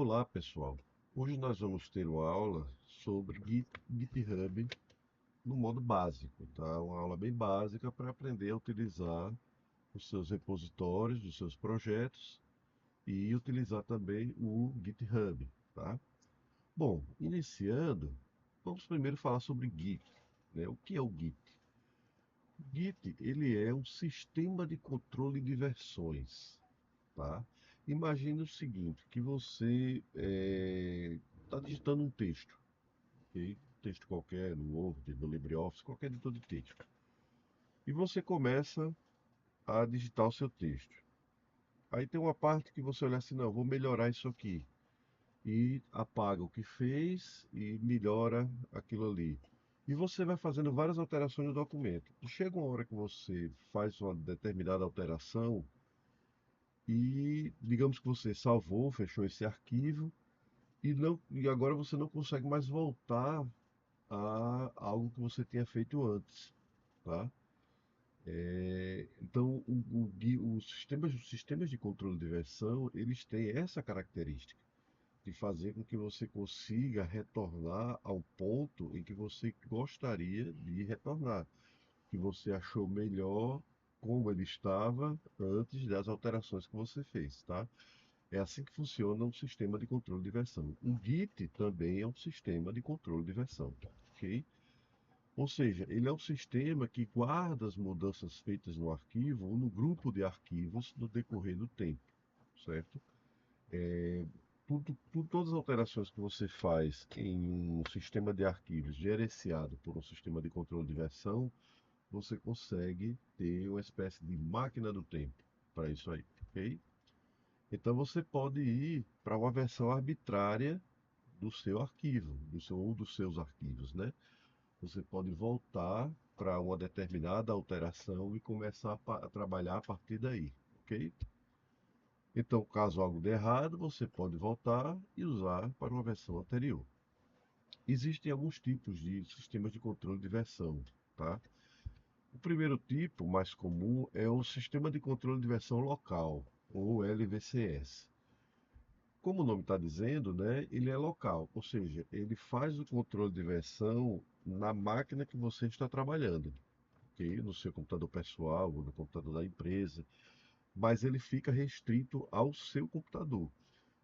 Olá, pessoal. Hoje nós vamos ter uma aula sobre GitHub no modo básico, tá? Uma aula bem básica para aprender a utilizar os seus repositórios, os seus projetos e utilizar também o GitHub, tá? Bom, iniciando, vamos primeiro falar sobre Git, né? O que é o Git? O Git, ele é um sistema de controle de versões, tá? Imagine o seguinte, que você está digitando um texto, ok? Texto qualquer, no Word, no LibreOffice, qualquer editor de texto. E você começa a digitar o seu texto. Aí tem uma parte que você olha assim, não, vou melhorar isso aqui. E apaga o que fez e melhora aquilo ali. E você vai fazendo várias alterações no documento. E chega uma hora que você faz uma determinada alteração e digamos que você salvou, fechou esse arquivo e agora você não consegue mais voltar a algo que você tinha feito antes, tá? Então, os sistemas de controle de versão, eles têm essa característica de fazer com que você consiga retornar ao ponto em que você gostaria de retornar, que você achou melhor como ele estava antes das alterações que você fez, tá? É assim que funciona um sistema de controle de versão. O Git também é um sistema de controle de versão, ok? Ou seja, ele é um sistema que guarda as mudanças feitas no arquivo ou no grupo de arquivos no decorrer do tempo, certo? Todas as alterações que você faz em um sistema de arquivos gerenciado por um sistema de controle de versão, você consegue ter uma espécie de máquina do tempo para isso aí, ok? Então você pode ir para uma versão arbitrária do seu arquivo, ou dos seus arquivos, né? Você pode voltar para uma determinada alteração e começar a trabalhar a partir daí, ok? Então, caso algo dê errado, você pode voltar e usar para uma versão anterior. Existem alguns tipos de sistemas de controle de versão, tá? O primeiro tipo, mais comum, é o sistema de controle de versão local, ou LVCS. Como o nome está dizendo, né, ele é local, ou seja, ele faz o controle de versão na máquina que você está trabalhando, ok? No seu computador pessoal ou no computador da empresa, mas ele fica restrito ao seu computador.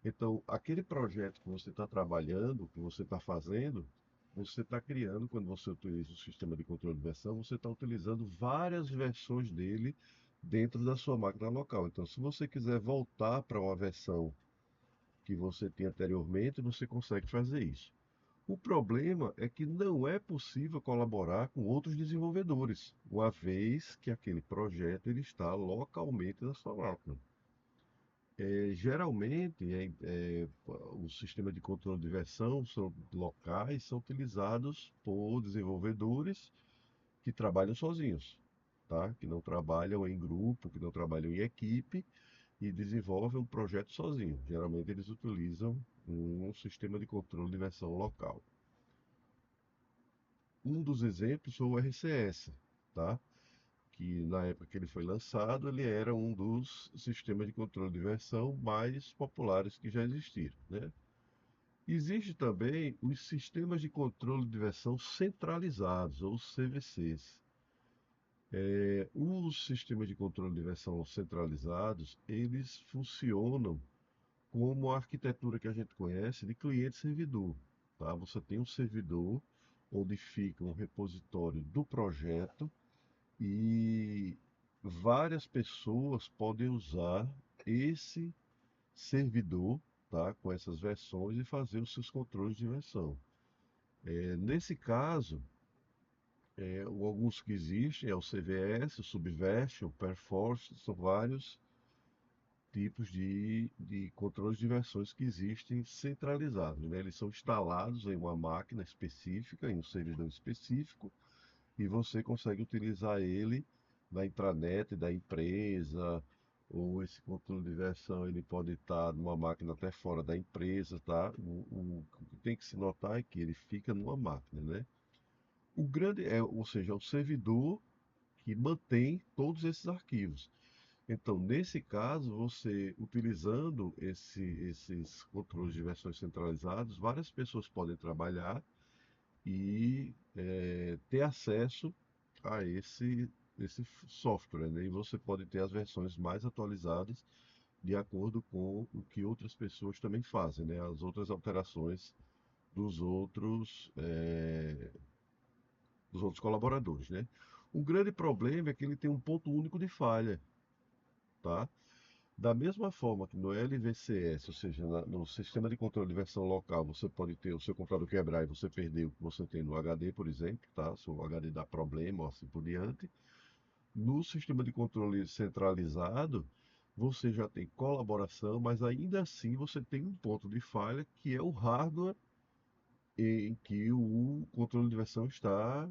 Então, aquele projeto que você está trabalhando, que você está fazendo, você está criando, quando você utiliza o sistema de controle de versão, você está utilizando várias versões dele dentro da sua máquina local. Então, se você quiser voltar para uma versão que você tinha anteriormente, você consegue fazer isso. O problema é que não é possível colaborar com outros desenvolvedores, uma vez que aquele projeto ele está localmente na sua máquina. Geralmente, o sistema de controle de versão são locais, são utilizados por desenvolvedores que trabalham sozinhos, tá? Que não trabalham em grupo, que não trabalham em equipe e desenvolvem um projeto sozinho. Geralmente eles utilizam um sistema de controle de versão local. Um dos exemplos foi o RCS, tá? Que na época que ele foi lançado, ele era um dos sistemas de controle de versão mais populares que já existiram, né? Existe também os sistemas de controle de versão centralizados, ou CVCs. Os sistemas de controle de versão centralizados, eles funcionam como a arquitetura que a gente conhece de cliente-servidor, tá? Você tem um servidor onde fica um repositório do projeto e várias pessoas podem usar esse servidor, tá, com essas versões e fazer os seus controles de versão. Nesse caso, alguns que existem é o CVS, o Subversion, o Perforce, são vários tipos de controles de versões que existem centralizados, né? Eles são instalados em uma máquina específica, em um servidor específico, e você consegue utilizar ele na intranet da empresa, ou esse controle de versão ele pode estar numa máquina até fora da empresa, tá? O que tem que se notar é que ele fica numa máquina, né? Ou seja, é o servidor que mantém todos esses arquivos. Então, nesse caso, você utilizando esses controles de versões centralizados, várias pessoas podem trabalhar e ter acesso a esse software, né? E você pode ter as versões mais atualizadas de acordo com o que outras pessoas também fazem, né? As outras alterações dos outros colaboradores, né? O grande problema é que ele tem um ponto único de falha, tá? Da mesma forma que no LVCS, ou seja, no sistema de controle de versão local, você pode ter o seu computador quebrar e você perder o que você tem no HD, por exemplo, tá? Se o HD dá problema ou assim por diante. No sistema de controle centralizado, você já tem colaboração, mas ainda assim você tem um ponto de falha que é o hardware em que o controle de versão está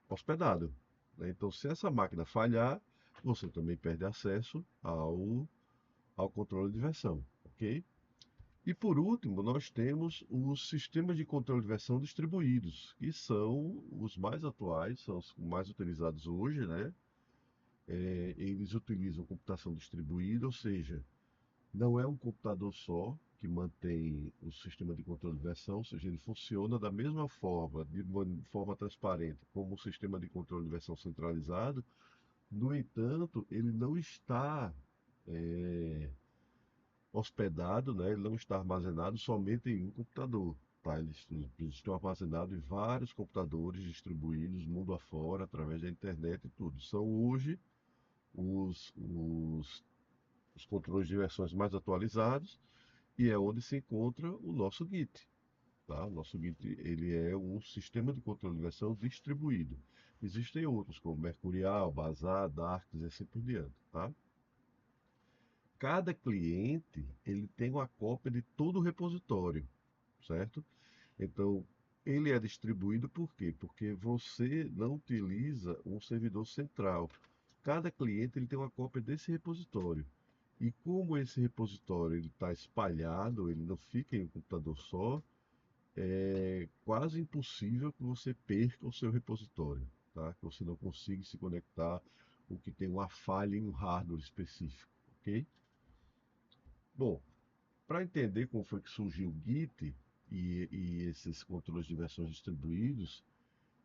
hospedado, né? Então, se essa máquina falhar, você também perde acesso ao controle de versão, ok? E por último, nós temos os sistemas de controle de versão distribuídos, que são os mais atuais, são os mais utilizados hoje, né? Eles utilizam computação distribuída, ou seja, não é um computador só que mantém o sistema de controle de versão, ou seja, ele funciona da mesma forma, de uma forma transparente, como o sistema de controle de versão centralizado. No entanto, ele não está é, hospedado, né? Ele não está armazenado somente em um computador. Tá? Eles estão armazenados em vários computadores distribuídos mundo afora, através da internet e tudo. São hoje os, os, os controles de versões mais atualizados e é onde se encontra o nosso Git. Tá? O nosso Git ele é um sistema de controle de versão distribuído. Existem outros, como Mercurial, Bazaar, Darks e assim por diante. Tá? Cada cliente ele tem uma cópia de todo o repositório, certo? Então, ele é distribuído por quê? Porque você não utiliza um servidor central. Cada cliente ele tem uma cópia desse repositório. E como esse repositório está espalhado, ele não fica em um computador só, é quase impossível que você perca o seu repositório, tá? Que você não consiga se conectar, ou que tem uma falha em um hardware específico, ok? Bom, para entender como foi que surgiu o Git e esses controles de versões distribuídos,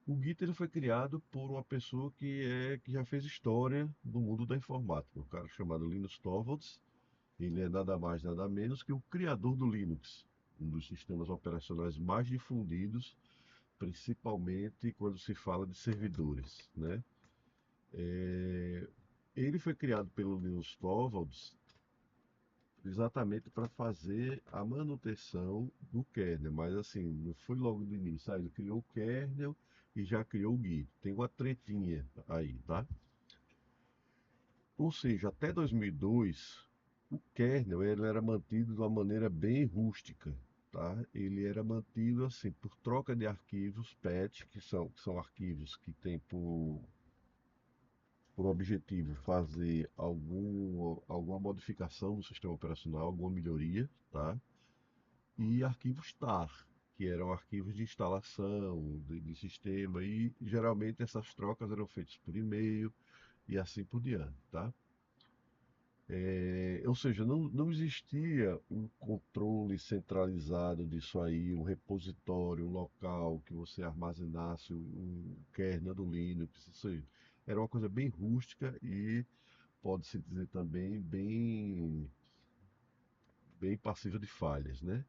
o Git ele foi criado por uma pessoa que já fez história no mundo da informática, um cara chamado Linus Torvalds. Ele é nada mais nada menos que o criador do Linux, um dos sistemas operacionais mais difundidos, principalmente quando se fala de servidores, né? Ele foi criado pelo Linus Torvalds exatamente para fazer a manutenção do kernel, mas assim, não foi logo do início. Ele criou o kernel e já criou o Git. Tem uma tretinha aí, tá? Ou seja, até 2002, o kernel ele era mantido de uma maneira bem rústica, tá? Ele era mantido assim por troca de arquivos PET, que são arquivos que têm por objetivo fazer alguma modificação no sistema operacional, alguma melhoria, tá? E arquivos TAR, que eram arquivos de instalação de sistema, e geralmente essas trocas eram feitas por e-mail e assim por diante, tá? Ou seja, não existia um controle centralizado disso aí, um repositório, um local que você armazenasse um kernel do Linux, isso aí. Era uma coisa bem rústica e pode-se dizer também bem passível de falhas, né?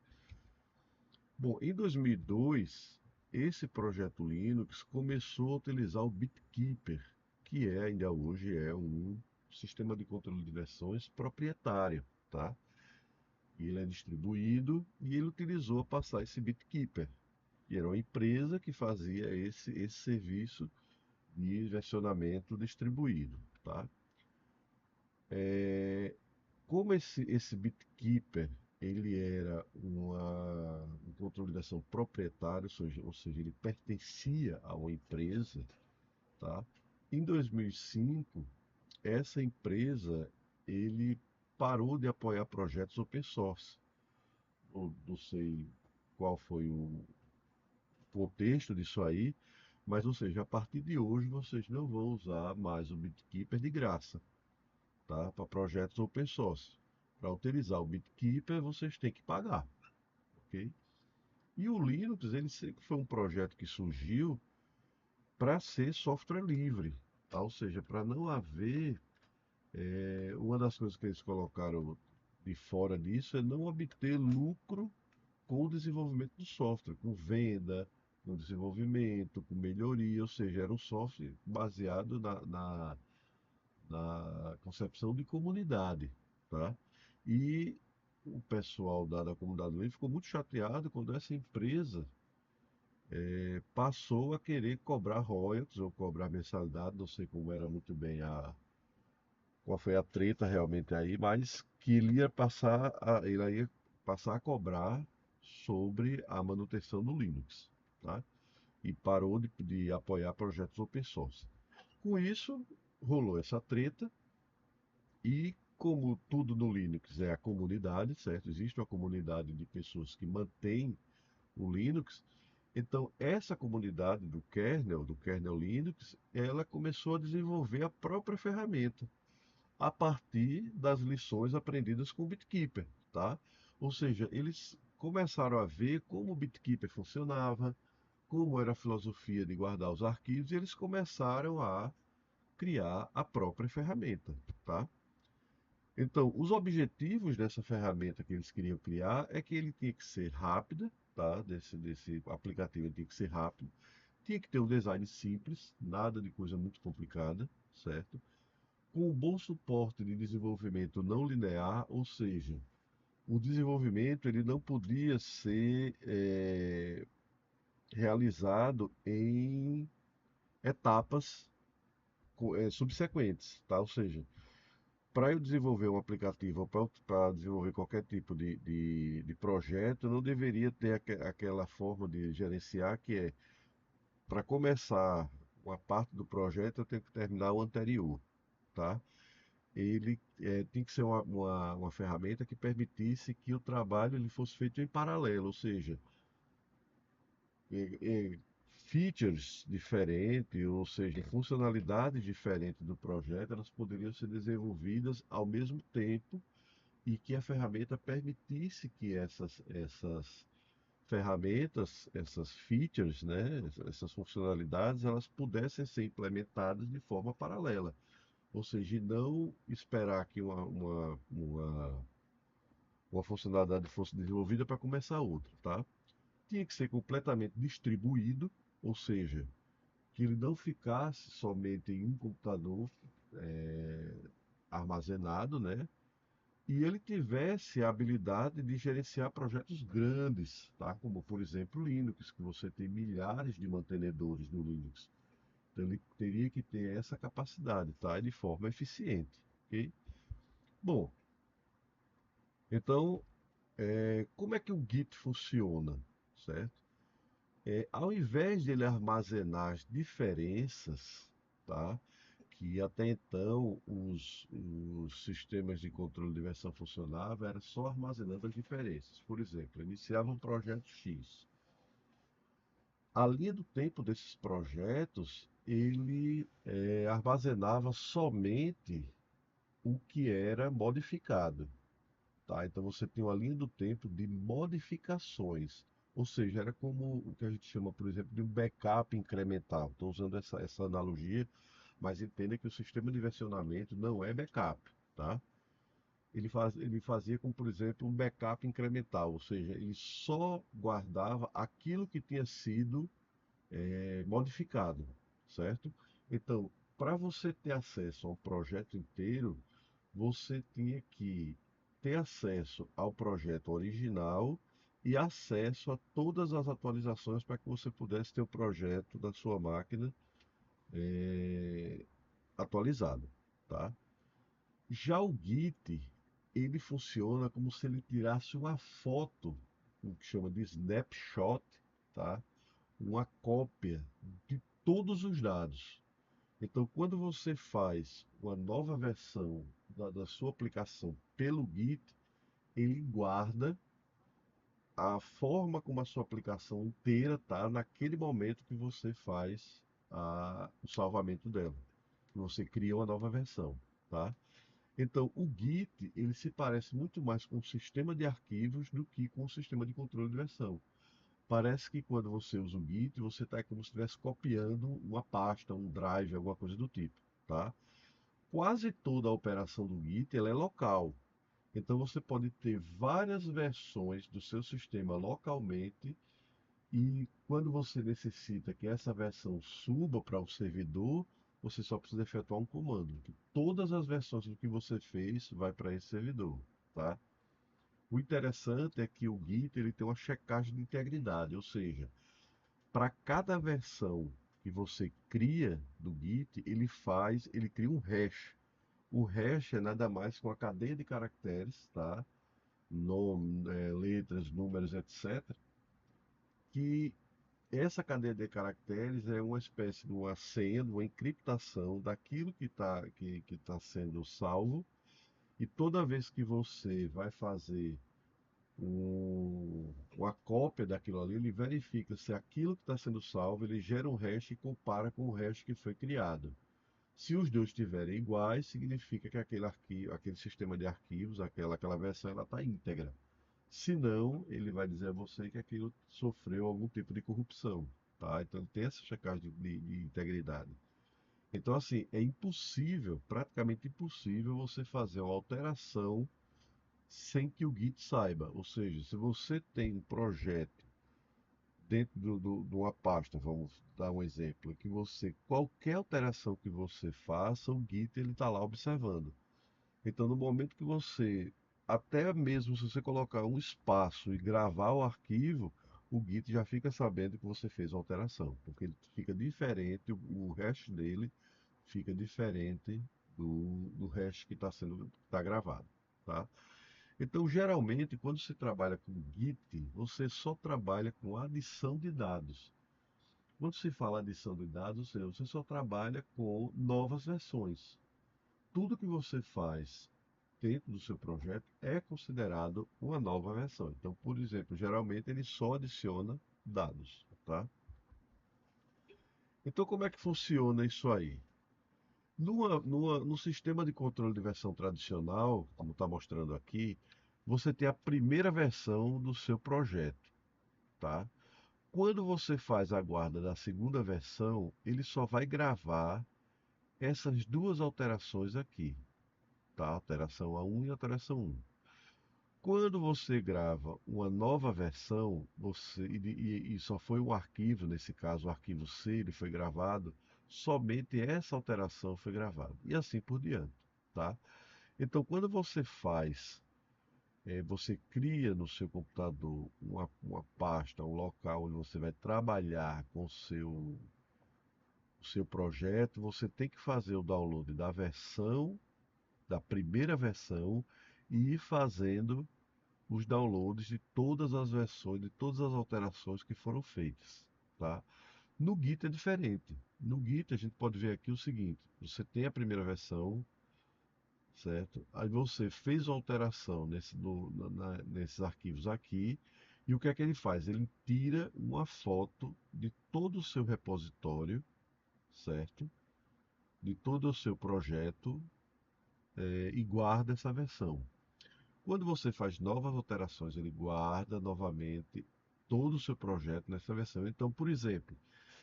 Bom, em 2002, esse projeto Linux começou a utilizar o BitKeeper, que ainda hoje é um sistema de controle de versões proprietário, tá? E ele é distribuído e ele utilizou a passar esse BitKeeper. E era uma empresa que fazia esse serviço de versionamento distribuído, tá? Como esse BitKeeper ele era um controle de ação proprietário, ou seja, ele pertencia a uma empresa, tá? Em 2005, essa empresa ele parou de apoiar projetos open source. Não sei qual foi o contexto disso aí, Mas, ou seja, a partir de hoje vocês não vão usar mais o BitKeeper de graça, tá? Para projetos open source. Para utilizar o BitKeeper, vocês têm que pagar, ok? E o Linux, ele sempre foi um projeto que surgiu para ser software livre, tá? Ou seja, para não haver. Uma das coisas que eles colocaram de fora disso é não obter lucro com o desenvolvimento do software, com venda, com desenvolvimento, com melhoria, ou seja, era um software baseado na concepção de comunidade, tá? E o pessoal da comunidade livre ficou muito chateado quando essa empresa passou a querer cobrar royalties ou cobrar mensalidade, não sei como era muito bem qual foi a treta realmente aí, mas que ele ia passar a cobrar sobre a manutenção do Linux, tá? E parou de apoiar projetos open source. Com isso, rolou essa treta e como tudo no Linux é a comunidade, certo? Existe uma comunidade de pessoas que mantém o Linux. Então, essa comunidade do kernel Linux, ela começou a desenvolver a própria ferramenta a partir das lições aprendidas com o BitKeeper, tá? Ou seja, eles começaram a ver como o BitKeeper funcionava, como era a filosofia de guardar os arquivos, e eles começaram a criar a própria ferramenta, tá? Então, os objetivos dessa ferramenta que eles queriam criar é que ele tinha que ser rápida, tá? Desse aplicativo ele tinha que ser rápido, tinha que ter um design simples, nada de coisa muito complicada, certo? Com um bom suporte de desenvolvimento não linear, ou seja, o desenvolvimento ele não podia ser realizado em etapas subsequentes, tá? Ou seja, para eu desenvolver um aplicativo ou para desenvolver qualquer tipo de projeto, eu não deveria ter aquela forma de gerenciar que é, para começar uma parte do projeto, eu tenho que terminar o anterior, tá? Ele tem que ser uma ferramenta que permitisse que o trabalho ele fosse feito em paralelo, ou seja, é, features diferentes, ou seja, funcionalidades diferentes do projeto, elas poderiam ser desenvolvidas ao mesmo tempo e que a ferramenta permitisse que essas ferramentas, essas features, né, essas funcionalidades, elas pudessem ser implementadas de forma paralela. Ou seja, e não esperar que uma funcionalidade fosse desenvolvida para começar outra, tá? Tinha que ser completamente distribuído, ou seja, que ele não ficasse somente em um computador armazenado, né? E ele tivesse a habilidade de gerenciar projetos grandes, tá? Como, por exemplo, o Linux, que você tem milhares de mantenedores no Linux. Então, ele teria que ter essa capacidade, tá? De forma eficiente, ok? Bom, então, como é que o Git funciona, certo? Ao invés de ele armazenar as diferenças, tá? Que até então os sistemas de controle de versão funcionavam, era só armazenando as diferenças. Por exemplo, eu iniciava um projeto X. A linha do tempo desses projetos, ele armazenava somente o que era modificado. Tá? Então você tem uma linha do tempo de modificações, ou seja, era como o que a gente chama, por exemplo, de um backup incremental. Estou usando essa analogia, mas entenda que o sistema de versionamento não é backup, tá? Ele fazia como, por exemplo, um backup incremental, ou seja, ele só guardava aquilo que tinha sido modificado, certo? Então, para você ter acesso ao projeto inteiro, você tinha que ter acesso ao projeto original e acesso a todas as atualizações para que você pudesse ter o projeto da sua máquina atualizado, tá? Já o Git, ele funciona como se ele tirasse uma foto, o que chama de snapshot, tá? Uma cópia de todos os dados. Então, quando você faz uma nova versão da sua aplicação pelo Git, ele guarda a forma como a sua aplicação inteira está naquele momento que você faz o salvamento dela, que você cria uma nova versão, tá? Então, o Git, ele se parece muito mais com um sistema de arquivos do que com um sistema de controle de versão. Parece que quando você usa o Git, você está como se estivesse copiando uma pasta, um drive, alguma coisa do tipo, tá? Quase toda a operação do Git, ela é local. Então você pode ter várias versões do seu sistema localmente e quando você necessita que essa versão suba para o servidor, você só precisa efetuar um comando, que todas as versões do que você fez vai para esse servidor, tá? O interessante é que o Git ele tem uma checagem de integridade, ou seja, para cada versão que você cria do Git, ele cria um hash. O hash é nada mais que uma cadeia de caracteres, tá? Nome, letras, números, etc. Que essa cadeia de caracteres é uma espécie de uma senha, de uma encriptação daquilo que tá sendo salvo. E toda vez que você vai fazer uma cópia daquilo ali, ele verifica se aquilo que está sendo salvo, ele gera um hash e compara com o hash que foi criado. Se os dois estiverem iguais, significa que aquele arquivo, aquele sistema de arquivos, aquela versão, ela está íntegra. Se não, ele vai dizer a você que aquilo sofreu algum tipo de corrupção, tá? Então ele tem essa checagem de integridade. Então, assim, é impossível, praticamente impossível, você fazer uma alteração sem que o Git saiba. Ou seja, se você tem um projeto dentro de uma pasta, vamos dar um exemplo, que você, qualquer alteração que você faça, o Git ele está lá observando. Então, no momento que você, até mesmo se você colocar um espaço e gravar o arquivo, o Git já fica sabendo que você fez uma alteração, porque ele fica diferente, o hash dele fica diferente do hash que está sendo tá gravado, tá? Então, geralmente, quando se trabalha com Git, você só trabalha com adição de dados. Quando se fala adição de dados, ou seja, você só trabalha com novas versões. Tudo que você faz dentro do seu projeto é considerado uma nova versão. Então, por exemplo, geralmente ele só adiciona dados, tá? Então, como é que funciona isso aí? No sistema de controle de versão tradicional, como está mostrando aqui, você tem a primeira versão do seu projeto, tá? Quando você faz a guarda da segunda versão, ele só vai gravar essas duas alterações aqui, tá? Alteração A1 e alteração 1. Quando você grava uma nova versão, e só foi um arquivo, nesse caso o arquivo C, ele foi gravado, somente essa alteração foi gravada. E assim por diante, tá? Então, quando você faz, você cria no seu computador uma pasta, um local onde você vai trabalhar com o seu projeto, você tem que fazer o download da versão, da primeira versão, e ir fazendo os downloads de todas as versões, de todas as alterações que foram feitas, tá? No Git é diferente. No Git a gente pode ver aqui o seguinte: você tem a primeira versão, certo? Aí você fez uma alteração nesses arquivos aqui, e o que é que ele faz? Ele tira uma foto de todo o seu repositório, certo? De todo o seu projeto, e guarda essa versão. Quando você faz novas alterações, ele guarda novamente todo o seu projeto nessa versão. Então, por exemplo,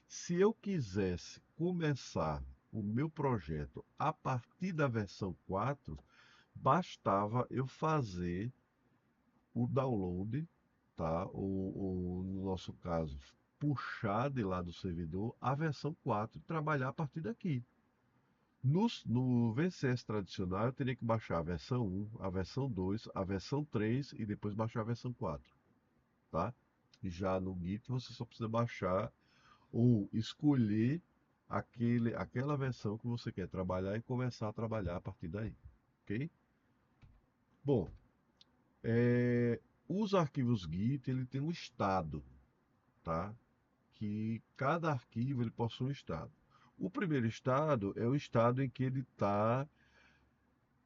se eu quisesse começar o meu projeto a partir da versão 4, bastava eu fazer o download, tá? Ou no nosso caso, puxar de lá do servidor a versão 4 e trabalhar a partir daqui. No VCS tradicional, eu teria que baixar a versão 1, a versão 2, a versão 3 e depois baixar a versão 4, tá? E já no Git você só precisa baixar ou escolher aquela versão que você quer trabalhar e começar a trabalhar a partir daí, ok? Bom, os arquivos Git ele tem um estado, tá? Que cada arquivo ele possui um estado. O primeiro estado é o estado em que ele está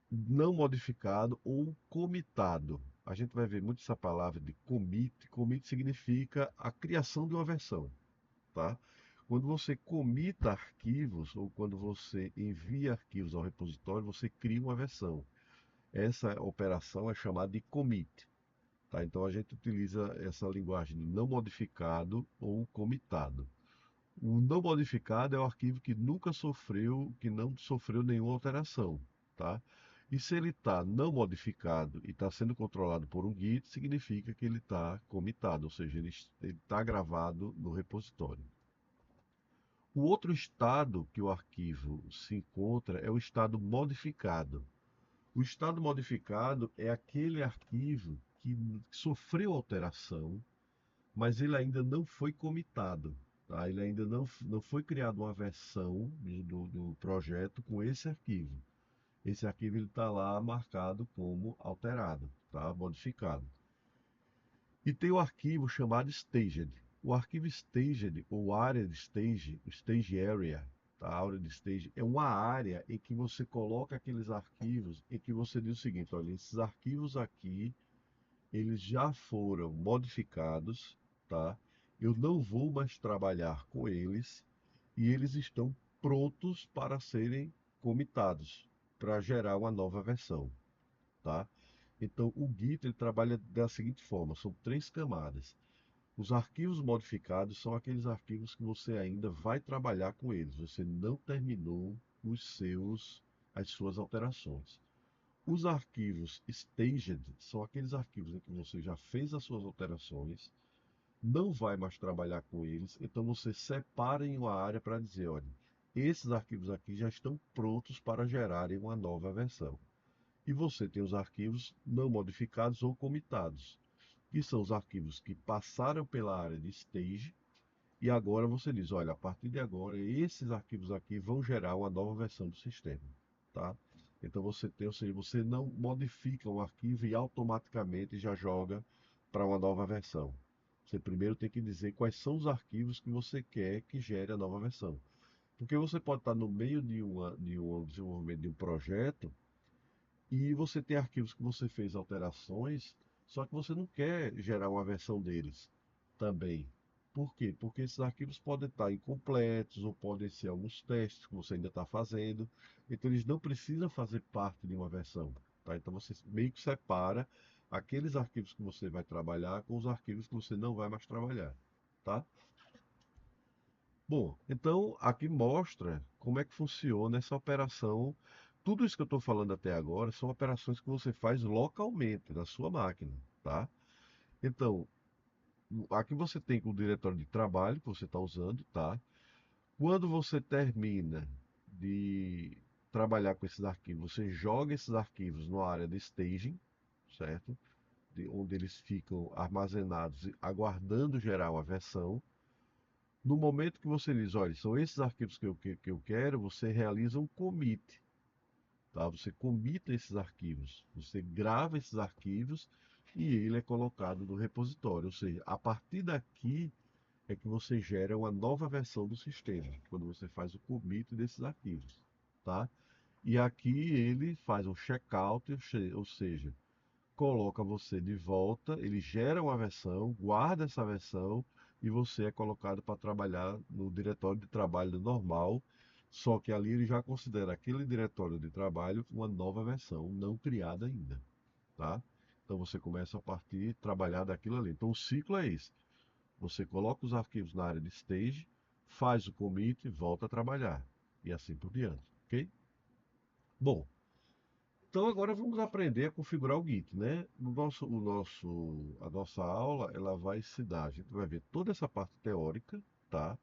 não modificado ou comitado. a gente vai ver muito essa palavra de commit. Commit significa a criação de uma versão, tá? Quando você comita arquivos ou quando você envia arquivos ao repositório, você cria uma versão. Essa operação é chamada de commit, tá? Então a gente utiliza essa linguagem de não modificado ou comitado. O não modificado é o arquivo que nunca sofreu, que não sofreu nenhuma alteração, tá? E se ele está não modificado e está sendo controlado por um Git, significa que ele está comitado, ou seja, ele está gravado no repositório. O outro estado que o arquivo se encontra é o estado modificado. O estado modificado é aquele arquivo que sofreu alteração, mas ele ainda não foi comitado. Tá? Ele ainda não foi criada uma versão do projeto com esse arquivo. Esse arquivo está lá marcado como alterado, tá? Modificado. E tem o arquivo chamado staged. O arquivo staged, ou área de stage, o stage area, tá? A área de stage é uma área em que você coloca aqueles arquivos, em que você diz o seguinte: olha, esses arquivos aqui eles já foram modificados, tá? Eu não vou mais trabalhar com eles e eles estão prontos para serem comitados, para gerar uma nova versão, tá? Então o Git ele trabalha da seguinte forma, são três camadas. Os arquivos modificados são aqueles arquivos que você ainda vai trabalhar com eles, você não terminou as suas alterações. Os arquivos staged são aqueles arquivos em que você já fez as suas alterações, não vai mais trabalhar com eles, então você separa em uma área para dizer, olha, esses arquivos aqui já estão prontos para gerarem uma nova versão. E você tem os arquivos não modificados ou comitados, que são os arquivos que passaram pela área de stage e agora você diz, olha, a partir de agora esses arquivos aqui vão gerar uma nova versão do sistema, tá? Então você tem, ou seja, você não modifica o arquivo e automaticamente já joga para uma nova versão. Você primeiro tem que dizer quais são os arquivos que você quer que gere a nova versão. Porque você pode estar no meio de um desenvolvimento de um projeto e você tem arquivos que você fez alterações, só que você não quer gerar uma versão deles também. Por quê? Porque esses arquivos podem estar incompletos ou podem ser alguns testes que você ainda está fazendo. Então eles não precisam fazer parte de uma versão. Tá? Então você meio que separa aqueles arquivos que você vai trabalhar com os arquivos que você não vai mais trabalhar. Tá? Bom, então aqui mostra como é que funciona essa operação. Tudo isso que eu estou falando até agora são operações que você faz localmente na sua máquina, tá? Então, aqui você tem o diretório de trabalho que você está usando, tá? Quando você termina de trabalhar com esses arquivos, você joga esses arquivos na área de staging, certo? Onde eles ficam armazenados, aguardando gerar uma versão. No momento que você diz, olha, são esses arquivos que eu quero, você realiza um commit, tá? Você comita esses arquivos, você grava esses arquivos e ele é colocado no repositório. Ou seja, a partir daqui é que você gera uma nova versão do sistema, quando você faz o commit desses arquivos, tá? E aqui ele faz um checkout, ou seja, coloca você de volta, ele gera uma versão, guarda essa versão e você é colocado para trabalhar no diretório de trabalho normal, só que ali ele já considera aquele diretório de trabalho uma nova versão, não criada ainda, tá? Então você começa a partir, trabalhar daquilo ali. Então o ciclo é esse. Você coloca os arquivos na área de stage, faz o commit, volta a trabalhar e assim por diante, ok? Bom, então agora vamos aprender a configurar o Git, né? A nossa aula, ela vai se dar, a gente vai ver toda essa parte teórica, tá?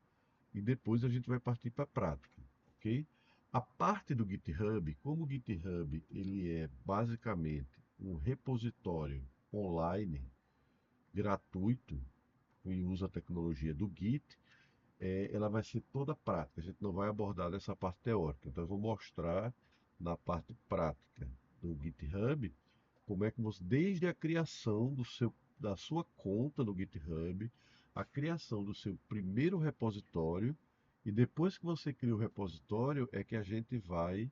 E depois a gente vai partir para a prática, ok? A parte do GitHub, como o GitHub, ele é basicamente um repositório online, gratuito, que usa a tecnologia do Git, ela vai ser toda prática, a gente não vai abordar essa parte teórica. Então eu vou mostrar na parte prática do GitHub como é que você, desde a criação da sua conta no GitHub, a criação do seu primeiro repositório, e depois que você cria o repositório, é que a gente vai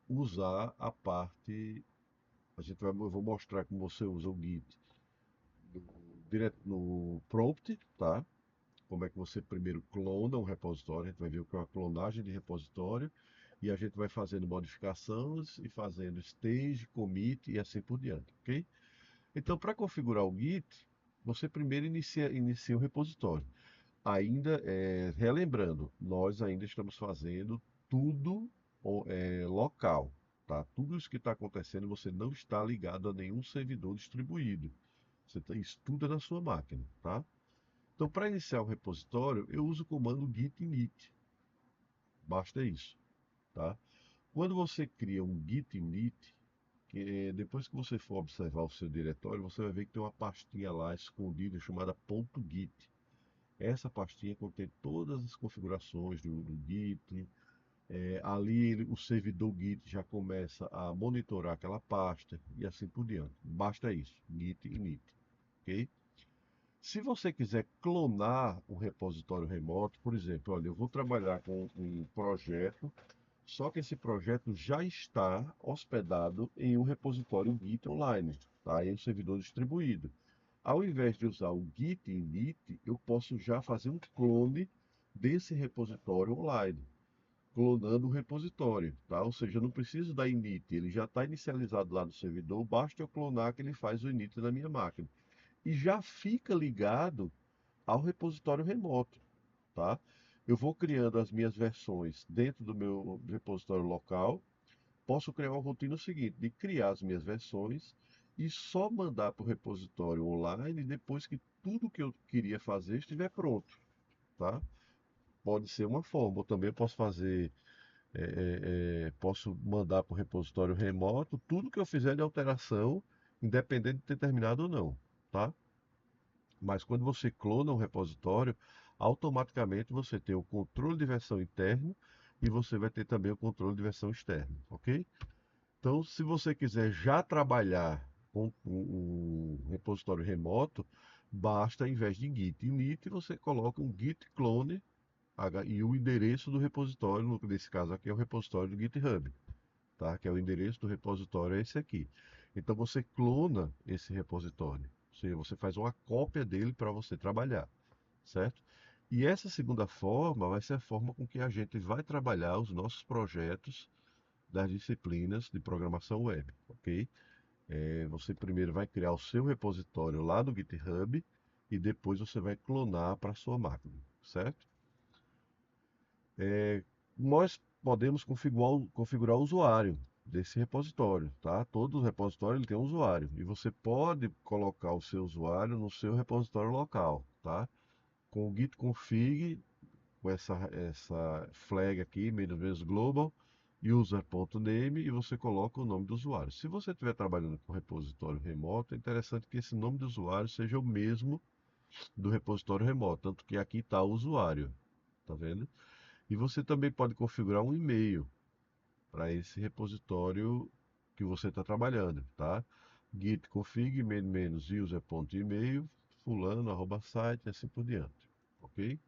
usar a parte Eu vou mostrar como você usa o Git no, direto no prompt, tá? Como é que você primeiro clona um repositório, a gente vai ver o que é uma clonagem de repositório, e a gente vai fazendo modificações e fazendo stage, commit e assim por diante, ok? Então, para configurar o Git, você primeiro inicia o repositório. Ainda, relembrando, nós ainda estamos fazendo tudo local, tá? Tudo isso que está acontecendo, você não está ligado a nenhum servidor distribuído. Isso tudo é na sua máquina, tá? Então, para iniciar o repositório, eu uso o comando git init. Basta isso, tá? Quando você cria um git init, depois que você for observar o seu diretório, você vai ver que tem uma pastinha lá escondida chamada .git. Essa pastinha contém todas as configurações do Git. O servidor Git já começa a monitorar aquela pasta e assim por diante. Basta isso, Git init, ok? Se você quiser clonar um repositório remoto, por exemplo, olha, eu vou trabalhar com um projeto, só que esse projeto já está hospedado em um repositório Git online, tá? Em um servidor distribuído. Ao invés de usar o Git init, eu posso já fazer um clone desse repositório online, clonando o repositório, tá? Ou seja, eu não preciso da init, ele já está inicializado lá no servidor, basta eu clonar que ele faz o init na minha máquina. E já fica ligado ao repositório remoto, tá? Eu vou criando as minhas versões dentro do meu repositório local. Posso criar uma rotina seguinte, de criar as minhas versões e só mandar para o repositório online depois que tudo que eu queria fazer estiver pronto, tá? Pode ser uma forma, ou também posso fazer, posso mandar para o repositório remoto tudo que eu fizer de alteração, independente de ter terminado ou não, tá? Mas quando você clona um repositório, automaticamente você tem o controle de versão interno e você vai ter também o controle de versão externa, ok? Então, se você quiser já trabalhar com um repositório remoto, basta, ao invés de git init, você coloca um git clone e o endereço do repositório, nesse caso aqui é o repositório do GitHub, tá? Que é o endereço do repositório é esse aqui. Então você clona esse repositório, ou seja, você faz uma cópia dele para você trabalhar, certo? E essa segunda forma vai ser a forma com que a gente vai trabalhar os nossos projetos das disciplinas de programação web, ok? Você primeiro vai criar o seu repositório lá no GitHub e depois você vai clonar para a sua máquina, certo? Nós podemos configurar o usuário desse repositório, tá? Todo repositório ele tem um usuário e você pode colocar o seu usuário no seu repositório local, tá? Com o git config, com essa flag aqui, menos global, user.name, e você coloca o nome do usuário. Se você estiver trabalhando com repositório remoto, é interessante que esse nome do usuário seja o mesmo do repositório remoto, tanto que aqui está o usuário, tá vendo? E você também pode configurar um e-mail para esse repositório que você está trabalhando, tá? Git config menos user.email fulano@site e assim por diante, ok?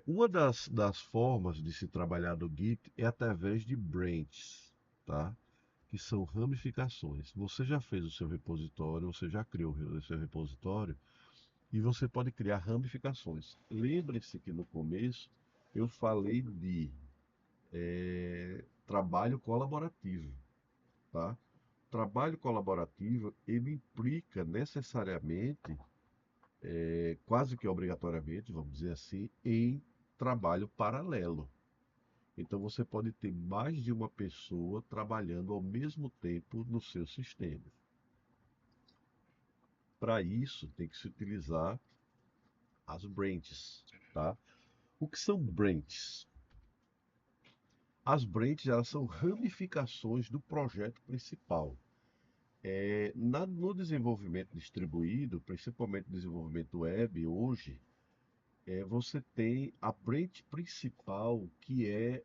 Uma das formas de se trabalhar no Git é através de branches, tá? Que são ramificações. Você já fez o seu repositório, você já criou o seu repositório e você pode criar ramificações. Lembre-se que no começo eu falei de trabalho colaborativo, tá? Trabalho colaborativo ele implica necessariamente, quase que obrigatoriamente, vamos dizer assim, em trabalho paralelo. Então você pode ter mais de uma pessoa trabalhando ao mesmo tempo no seu sistema. Para isso tem que se utilizar as branches, tá? O que são branches? As branches elas são ramificações do projeto principal. No desenvolvimento distribuído, principalmente no desenvolvimento web hoje, você tem a branch principal, que é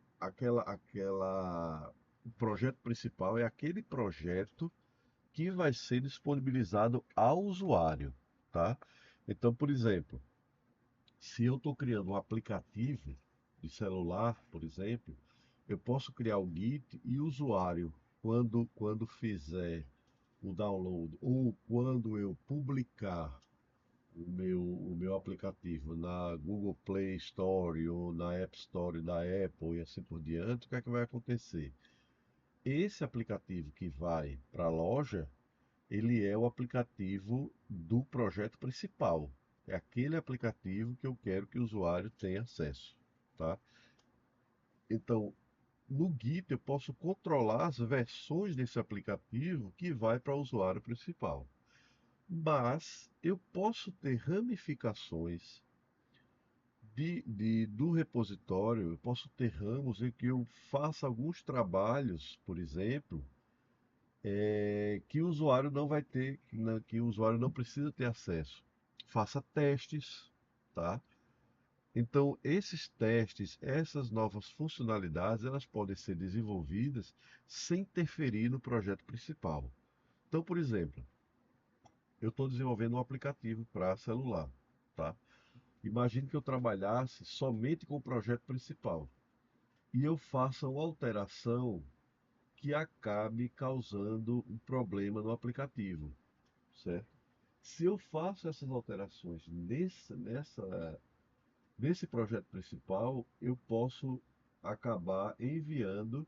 o projeto principal é aquele projeto que vai ser disponibilizado ao usuário, tá? Então, por exemplo, se eu estou criando um aplicativo de celular, por exemplo, eu posso criar o Git e o usuário quando fizer o download ou quando eu publicar o meu aplicativo na Google Play Store ou na App Store da Apple e assim por diante, o que é que vai acontecer? Esse aplicativo que vai para a loja, ele é o aplicativo do projeto principal. É aquele aplicativo que eu quero que o usuário tenha acesso, tá? Então, no Git eu posso controlar as versões desse aplicativo que vai para o usuário principal. Mas eu posso ter ramificações do repositório, eu posso ter ramos em que eu faça alguns trabalhos, por exemplo, que o usuário não vai ter, que o usuário não precisa ter acesso. Faça testes, tá? Então, esses testes, essas novas funcionalidades, elas podem ser desenvolvidas sem interferir no projeto principal. Então, por exemplo, eu estou desenvolvendo um aplicativo para celular, tá? Imagine que eu trabalhasse somente com o projeto principal e eu faça uma alteração que acabe causando um problema no aplicativo, certo? Se eu faço essas alterações nesse projeto principal, eu posso acabar enviando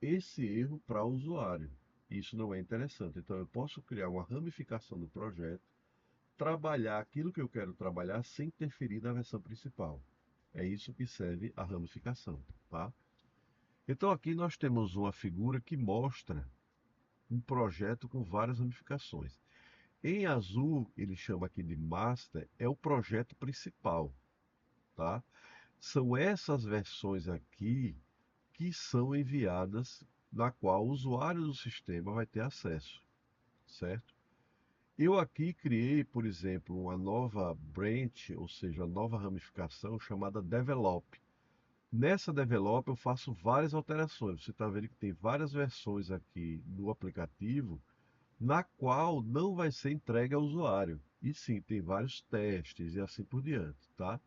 esse erro para o usuário. Isso não é interessante. Então, eu posso criar uma ramificação do projeto, trabalhar aquilo que eu quero trabalhar sem interferir na versão principal. É isso que serve a ramificação, tá? Então, aqui nós temos uma figura que mostra um projeto com várias ramificações. Em azul, ele chama aqui de master, é o projeto principal, tá? São essas versões aqui que são enviadas, na qual o usuário do sistema vai ter acesso, certo? Eu aqui criei, por exemplo, uma nova branch, ou seja, uma nova ramificação chamada Develop. Nessa Develop eu faço várias alterações. Você está vendo que tem várias versões aqui no aplicativo, na qual não vai ser entregue ao usuário. E sim, tem vários testes e assim por diante, tá?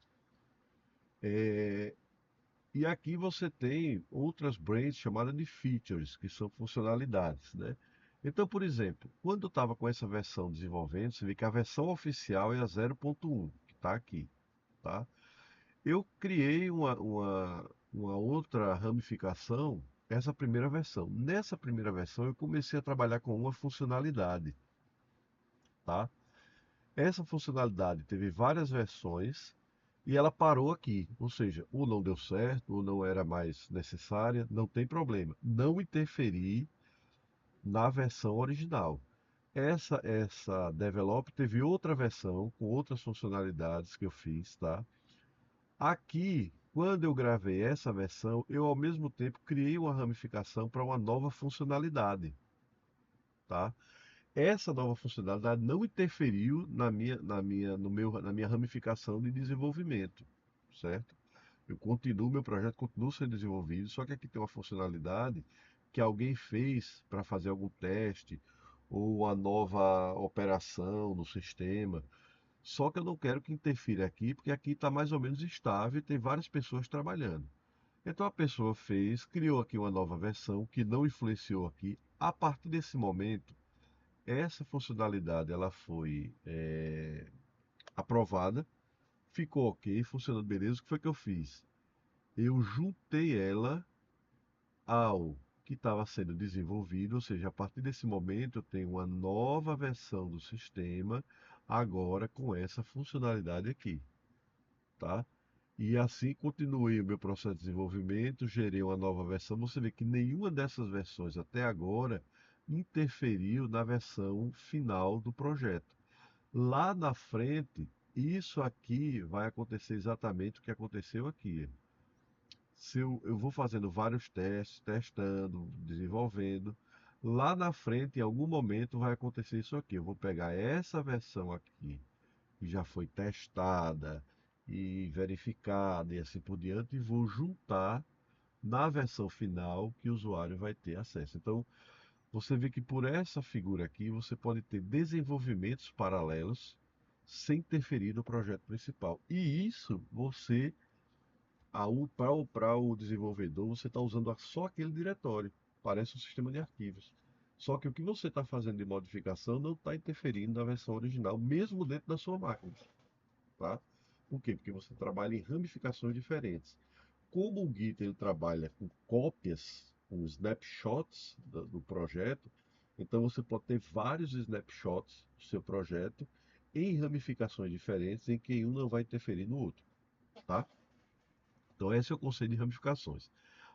E aqui você tem outras branches chamadas de features, que são funcionalidades, né? Então, por exemplo, quando eu estava com essa versão desenvolvendo, você vê que a versão oficial é a 0.1, que está aqui, tá? Eu criei uma outra ramificação, essa primeira versão. Nessa primeira versão, eu comecei a trabalhar com uma funcionalidade, tá? Essa funcionalidade teve várias versões e ela parou aqui, ou seja, ou não deu certo, ou não era mais necessária, não tem problema. Não interferir na versão original. Essa Develop teve outra versão com outras funcionalidades que eu fiz, tá? Aqui, quando eu gravei essa versão, eu ao mesmo tempo criei uma ramificação para uma nova funcionalidade, tá? Essa nova funcionalidade não interferiu na minha ramificação de desenvolvimento, certo? Meu projeto continua sendo desenvolvido, só que aqui tem uma funcionalidade que alguém fez para fazer algum teste ou uma nova operação no sistema. Só que eu não quero que interfira aqui, porque aqui está mais ou menos estável e tem várias pessoas trabalhando. Então a pessoa fez, criou aqui uma nova versão que não influenciou aqui. A partir desse momento, essa funcionalidade ela foi aprovada, ficou ok, funcionando beleza. O que foi que eu fiz? Eu juntei ela ao que estava sendo desenvolvido, ou seja, a partir desse momento eu tenho uma nova versão do sistema, agora com essa funcionalidade aqui, tá? E assim continuei o meu processo de desenvolvimento, gerei uma nova versão. Você vê que nenhuma dessas versões até agora interferiu na versão final do projeto. Lá na frente, isso aqui vai acontecer exatamente o que aconteceu aqui. Se eu vou fazendo vários testes, testando, desenvolvendo, lá na frente, em algum momento, vai acontecer isso aqui. Eu vou pegar essa versão aqui, que já foi testada e verificada e assim por diante, e vou juntar na versão final que o usuário vai ter acesso. Então, você vê que por essa figura aqui, você pode ter desenvolvimentos paralelos sem interferir no projeto principal. E isso para o desenvolvedor, você está usando só aquele diretório. parece um sistema de arquivos. Só que o que você está fazendo de modificação não está interferindo na versão original, mesmo dentro da sua máquina, tá? Por quê? Porque você trabalha em ramificações diferentes. Como o Git ele trabalha com cópias, com snapshots do projeto, então você pode ter vários snapshots do seu projeto em ramificações diferentes, em que um não vai interferir no outro, tá? Então esse é o conceito de ramificações.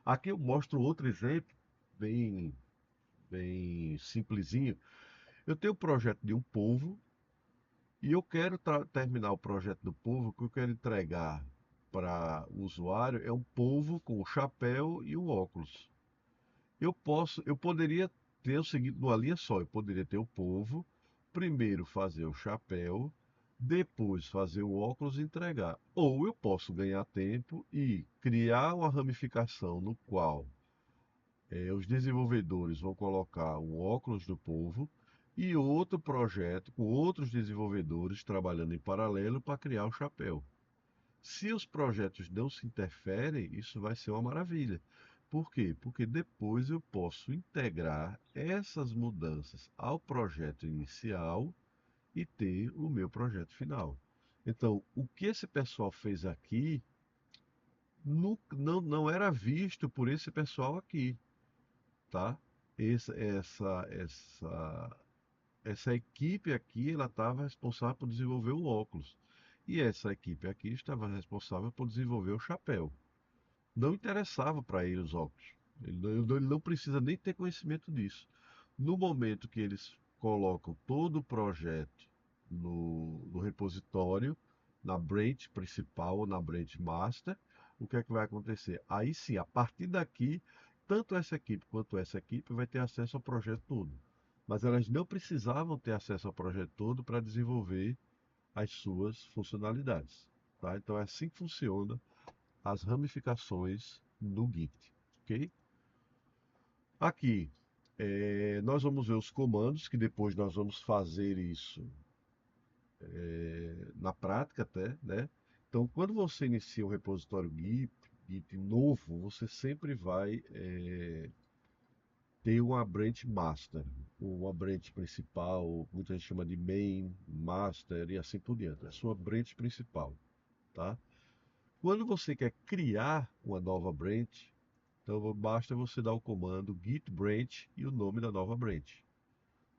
Aqui eu mostro outro exemplo, bem, bem simplesinho. Eu tenho um projeto de um povo e eu quero terminar o projeto do povo, que eu quero entregar para o usuário é um povo com o chapéu e o óculos. Eu poderia ter o seguinte numa linha só, eu poderia ter o povo, primeiro fazer o chapéu, depois fazer o óculos e entregar. Ou eu posso ganhar tempo e criar uma ramificação no qual os desenvolvedores vão colocar o óculos do povo e outro projeto com outros desenvolvedores trabalhando em paralelo para criar o chapéu. Se os projetos não se interferem, isso vai ser uma maravilha. Por quê? Porque depois eu posso integrar essas mudanças ao projeto inicial e ter o meu projeto final. Então, o que esse pessoal fez aqui não era visto por esse pessoal aqui, tá? Essa equipe aqui, ela estava responsável por desenvolver o óculos. E essa equipe aqui estava responsável por desenvolver o chapéu. Não interessava para ele os óculos. Ele não precisa nem ter conhecimento disso. No momento que eles colocam todo o projeto no repositório, na branch principal ou na branch master, o que é que vai acontecer? Aí sim, a partir daqui, tanto essa equipe quanto essa equipe vai ter acesso ao projeto todo. Mas elas não precisavam ter acesso ao projeto todo para desenvolver as suas funcionalidades. Tá? Então é assim que funciona as ramificações no Git, ok? Aqui, nós vamos ver os comandos, que depois nós vamos fazer isso na prática até, né? Então, quando você inicia um repositório Git novo, você sempre vai ter uma branch master, uma branch principal, muita gente chama de main, master e assim por diante. É a sua branch principal, tá? Quando você quer criar uma nova branch, então basta você dar o comando git branch e o nome da nova branch,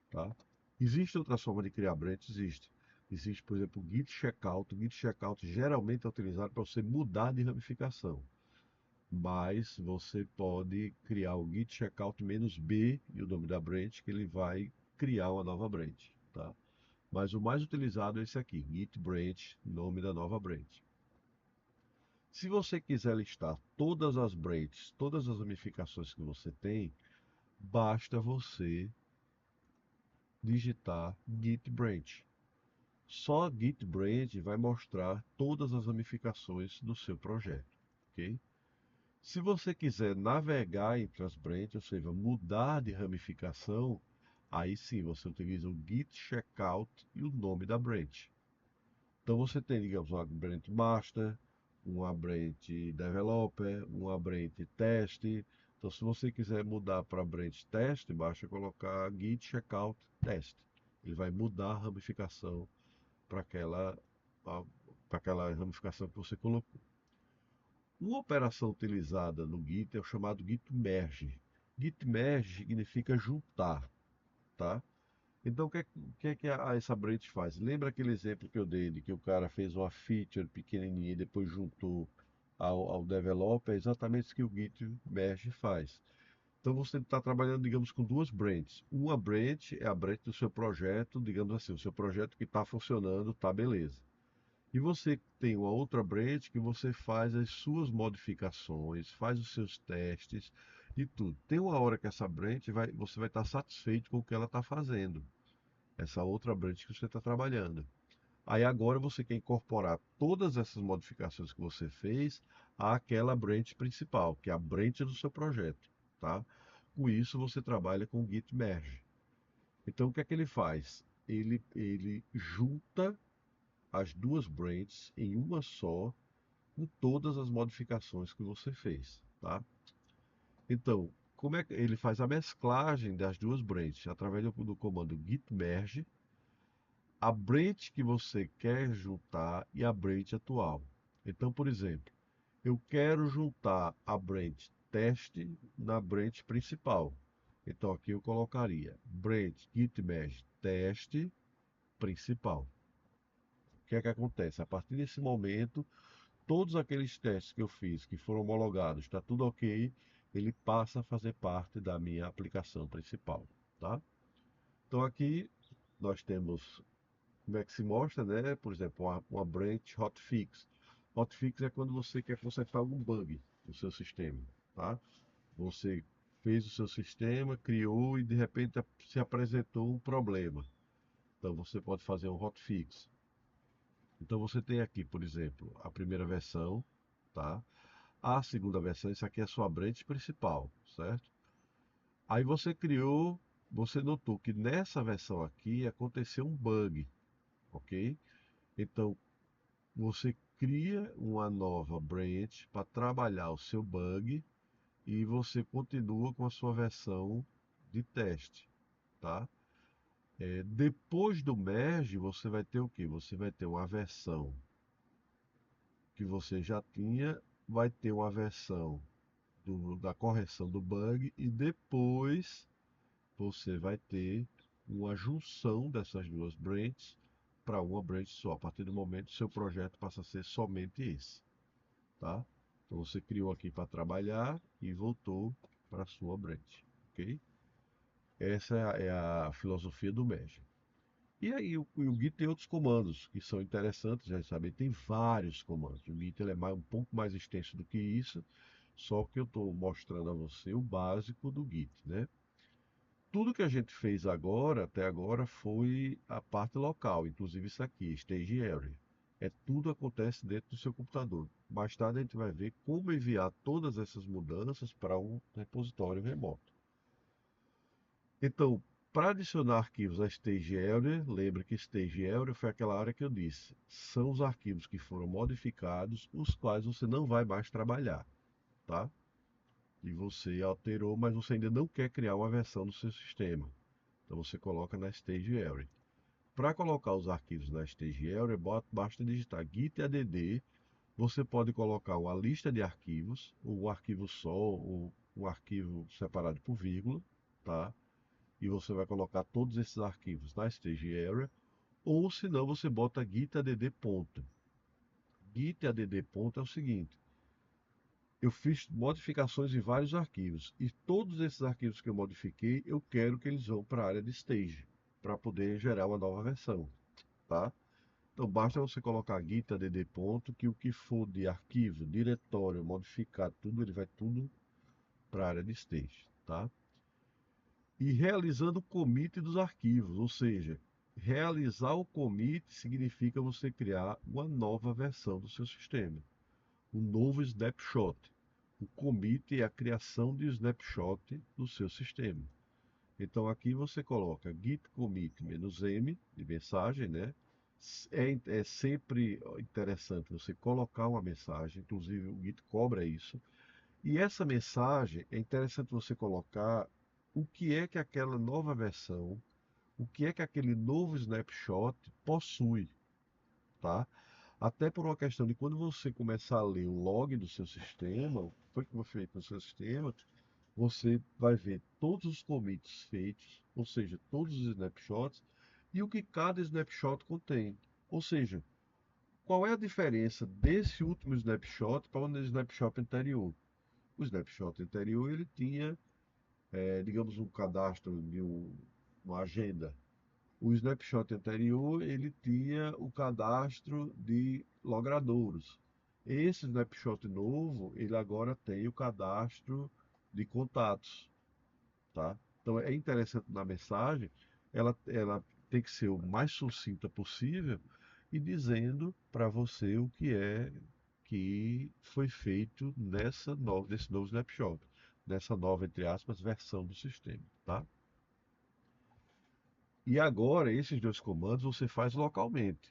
tá? Existe outra forma de criar branch? Existe. Existe, por exemplo, o git checkout. O git checkout geralmente é utilizado para você mudar de ramificação, mas você pode criar o git checkout "-b" e o nome da branch, que ele vai criar uma nova branch, tá? Mas o mais utilizado é esse aqui, git branch, nome da nova branch. Se você quiser listar todas as branches, todas as ramificações que você tem, basta você digitar git branch. Só git branch vai mostrar todas as ramificações do seu projeto, ok? Se você quiser navegar entre as branches, ou seja, mudar de ramificação, aí sim você utiliza o git checkout e o nome da branch. Então você tem, digamos, uma branch master, uma branch developer, uma branch teste. Então, se você quiser mudar para branch teste, basta colocar git checkout test. Ele vai mudar a ramificação para aquela ramificação que você colocou. Uma operação utilizada no Git é o chamado Git merge. Git merge significa juntar, tá? Então, o que é que essa branch faz? Lembra aquele exemplo que eu dei de que o cara fez uma feature pequenininha e depois juntou ao developer? É exatamente isso que o Git merge faz. Então, você está trabalhando, digamos, com duas branches. Uma branch é a branch do seu projeto, digamos assim, o seu projeto que está funcionando, está beleza. E você tem uma outra branch que você faz as suas modificações, faz os seus testes e tudo. Tem uma hora que essa branch você vai estar satisfeito com o que ela está fazendo, essa outra branch que você está trabalhando. Aí agora você quer incorporar todas essas modificações que você fez àquela branch principal, que é a branch do seu projeto, tá? Com isso você trabalha com o Git merge. Então o que é que ele faz? Ele junta as duas branches em uma só, com todas as modificações que você fez, tá? Então, como é que ele faz a mesclagem das duas branches através do comando git merge, a branch que você quer juntar e a branch atual. Então, por exemplo, eu quero juntar a branch teste na branch principal. Então aqui eu colocaria branch git merge teste principal. O que é que acontece? A partir desse momento, todos aqueles testes que eu fiz, que foram homologados, está tudo ok, ele passa a fazer parte da minha aplicação principal, tá? Então aqui nós temos como é que se mostra, né? Por exemplo, uma branch hotfix. Hotfix é quando você quer consertar algum bug no seu sistema, tá? Você fez o seu sistema, criou e de repente se apresentou um problema. Então você pode fazer um hotfix. Então você tem aqui, por exemplo, a primeira versão, tá? A segunda versão, isso aqui é a sua branch principal, certo? Aí você criou, você notou que nessa versão aqui aconteceu um bug, ok? Então você cria uma nova branch para trabalhar o seu bug e você continua com a sua versão de teste, tá? Depois do merge, você vai ter o que? Você vai ter uma versão que você já tinha, vai ter uma versão da correção do bug e depois você vai ter uma junção dessas duas branches para uma branch só. A partir do momento que seu projeto passa a ser somente esse, tá? Então você criou aqui para trabalhar e voltou para a sua branch, ok? Essa é a filosofia do Mesh. E aí o Git tem outros comandos que são interessantes, já sabe, tem vários comandos. O Git ele é um pouco mais extenso do que isso, só que eu estou mostrando a você o básico do Git, né? Tudo que a gente fez agora, até agora, foi a parte local, inclusive isso aqui, Stage Area. Tudo acontece dentro do seu computador. Mais tarde a gente vai ver como enviar todas essas mudanças para um repositório remoto. Então, para adicionar arquivos a Stage Area, lembre que Stage Area foi aquela área que eu disse. São os arquivos que foram modificados, os quais você não vai mais trabalhar, tá? E você alterou, mas você ainda não quer criar uma versão do seu sistema. Então você coloca na Stage Area. Para colocar os arquivos na Stage Area, basta digitar git add. Você pode colocar uma lista de arquivos, ou um arquivo só, ou um arquivo separado por vírgula, tá? E você vai colocar todos esses arquivos na Stage Area, ou se não, você bota git add ponto. Git add ponto é o seguinte: eu fiz modificações em vários arquivos e todos esses arquivos que eu modifiquei, eu quero que eles vão para a área de stage, para poder gerar uma nova versão, tá? Então basta você colocar git add ponto, que o que for de arquivo, diretório, modificar tudo, ele vai tudo para a área de stage, tá? E realizando o commit dos arquivos, ou seja, realizar o commit significa você criar uma nova versão do seu sistema, um novo snapshot. O commit é a criação de snapshot do seu sistema. Então aqui você coloca git commit "-m", de mensagem, né? É sempre interessante você colocar uma mensagem, inclusive o Git cobra isso. E essa mensagem é interessante você colocar o que é que aquela nova versão, o que é que aquele novo snapshot possui, tá? Até por uma questão de quando você começar a ler o log do seu sistema, o que foi que foi feito no seu sistema, você vai ver todos os commits feitos, ou seja, todos os snapshots, e o que cada snapshot contém. Ou seja, qual é a diferença desse último snapshot para o snapshot anterior? O snapshot anterior ele tinha, digamos, um cadastro de uma agenda. O snapshot anterior ele tinha o cadastro de logradouros. Esse snapshot novo, ele agora tem o cadastro de contatos, tá? Então é interessante na mensagem, ela tem que ser o mais sucinta possível e dizendo para você o que é que foi feito nesse novo snapshot, nessa nova, entre aspas, versão do sistema, tá? E agora, esses dois comandos você faz localmente.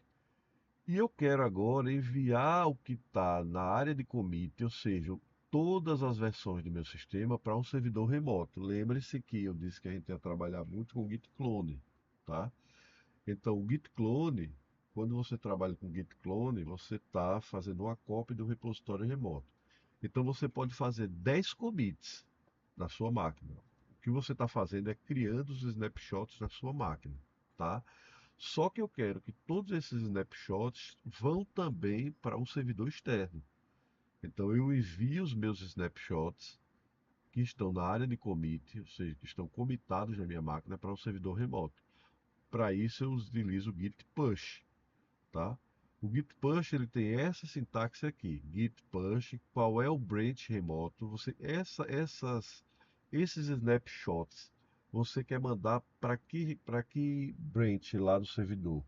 E eu quero agora enviar o que está na área de commit, ou seja, todas as versões do meu sistema para um servidor remoto. Lembre-se que eu disse que a gente ia trabalhar muito com Git clone, tá? Então, o Git clone, quando você trabalha com Git clone, você está fazendo uma cópia do repositório remoto. Então, você pode fazer 10 commits na sua máquina. O que você está fazendo é criando os snapshots na sua máquina, tá? Só que eu quero que todos esses snapshots vão também para um servidor externo. Então, eu envio os meus snapshots que estão na área de commit, ou seja, que estão commitados na minha máquina para um servidor remoto. Para isso eu utilizo o git push, tá? O git push ele tem essa sintaxe aqui, git push, qual é o branch remoto, esses snapshots, você quer mandar para que branch lá do servidor?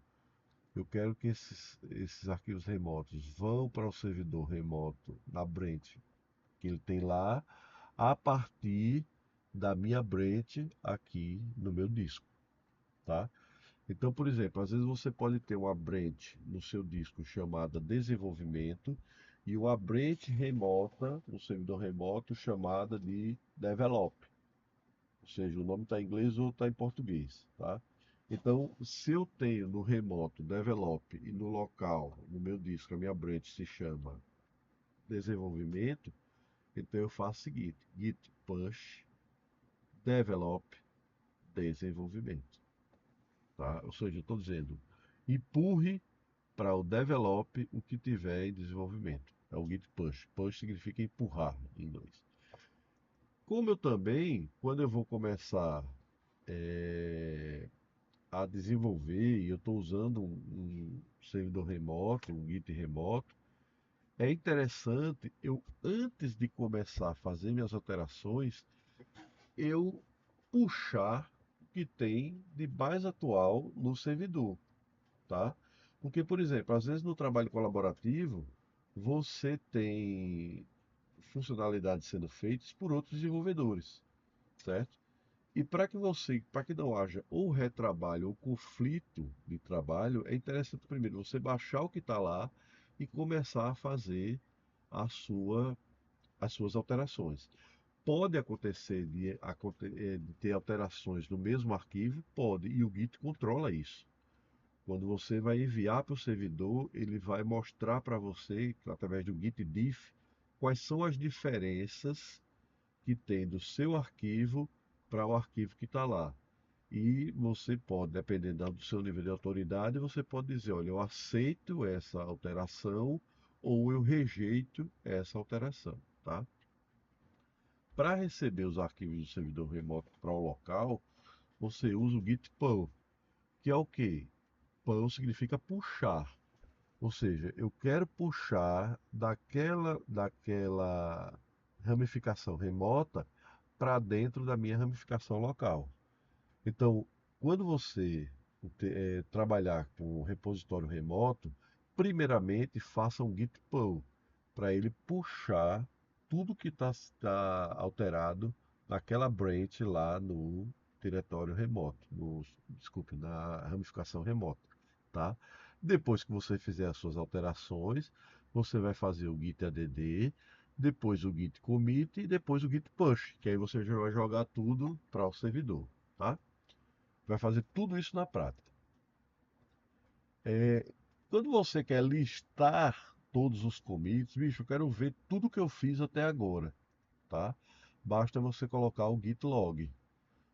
Eu quero que esses arquivos remotos vão para o servidor remoto na branch que ele tem lá, a partir da minha branch aqui no meu disco, tá? Então, por exemplo, às vezes você pode ter uma branch no seu disco chamada desenvolvimento e uma branch remota, no servidor remoto, chamada de develop. Ou seja, o nome está em inglês ou está em português, tá? Então, se eu tenho no remoto develop e no local, no meu disco, a minha branch se chama desenvolvimento, então eu faço o seguinte, git push develop desenvolvimento, tá? Ou seja, eu estou dizendo, empurre para o develop o que tiver em desenvolvimento. É o git push. Push significa empurrar em inglês. Como eu também, quando eu vou começar eh, a desenvolver, e eu estou usando um servidor remoto, um Git remoto, é interessante eu, antes de começar a fazer minhas alterações, eu puxar o que tem de mais atual no servidor, tá? Porque, por exemplo, às vezes no trabalho colaborativo, você tem funcionalidades sendo feitas por outros desenvolvedores, certo? E para que não haja ou retrabalho ou conflito de trabalho, é interessante primeiro você baixar o que está lá e começar a fazer a sua, as suas alterações. Pode acontecer de ter alterações no mesmo arquivo? Pode, e o Git controla isso. Quando você vai enviar para o servidor, ele vai mostrar para você, através do Git diff, quais são as diferenças que tem do seu arquivo para o arquivo que está lá. E você pode, dependendo do seu nível de autoridade, você pode dizer, olha, eu aceito essa alteração ou eu rejeito essa alteração, tá? Para receber os arquivos do servidor remoto para o local, você usa o git pull, que é o quê? Pull significa puxar. Ou seja, eu quero puxar daquela ramificação remota para dentro da minha ramificação local. Então, quando você trabalhar com um repositório remoto, primeiramente faça um git pull para ele puxar tudo que está alterado naquela branch lá no diretório remoto, desculpe, na ramificação remota, tá? Depois que você fizer as suas alterações, você vai fazer o git add, depois o git commit e depois o git push, que aí você já vai jogar tudo para o servidor, tá? Vai fazer tudo isso na prática. Quando você quer listar todos os commits, bicho, eu quero ver tudo que eu fiz até agora, tá? Basta você colocar o git log.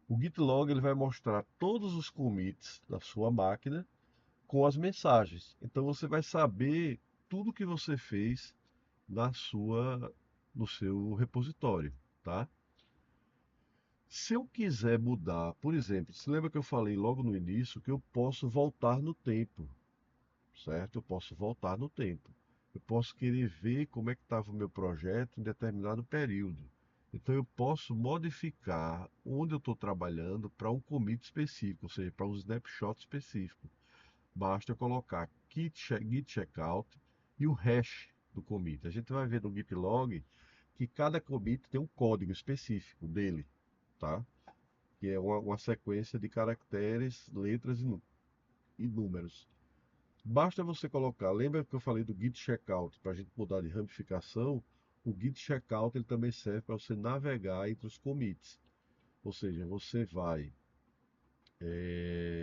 O git log ele vai mostrar todos os commits da sua máquina com as mensagens. Então você vai saber tudo que você fez na sua no seu repositório, tá? Se eu quiser mudar, por exemplo, se lembra que eu falei logo no início que eu posso voltar no tempo, certo? Eu posso voltar no tempo. Eu posso querer ver como é que estava o meu projeto em determinado período. Então eu posso modificar onde eu estou trabalhando para um commit específico, ou seja, para um snapshot específico. Basta eu colocar git checkout e o hash do commit. A gente vai ver no git log que cada commit tem um código específico dele, tá? Que é uma sequência de caracteres, letras e números. Basta você colocar, lembra que eu falei do git checkout para a gente mudar de ramificação? O Git Checkout ele também serve para você navegar entre os commits. Ou seja, você vai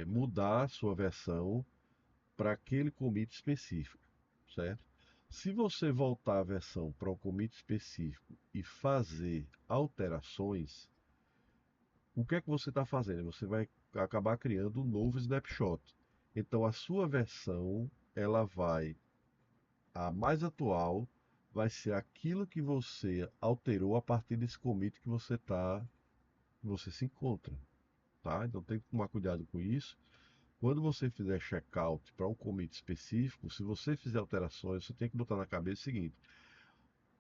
mudar a sua versão para aquele commit específico, certo? Se você voltar a versão para um commit específico e fazer alterações, o que é que você está fazendo? Você vai acabar criando um novo snapshot. Então a sua versão, ela vai, a mais atual, vai ser aquilo que você alterou a partir desse commit você se encontra, tá? Então tem que tomar cuidado com isso. Quando você fizer checkout para um commit específico, se você fizer alterações, você tem que botar na cabeça o seguinte: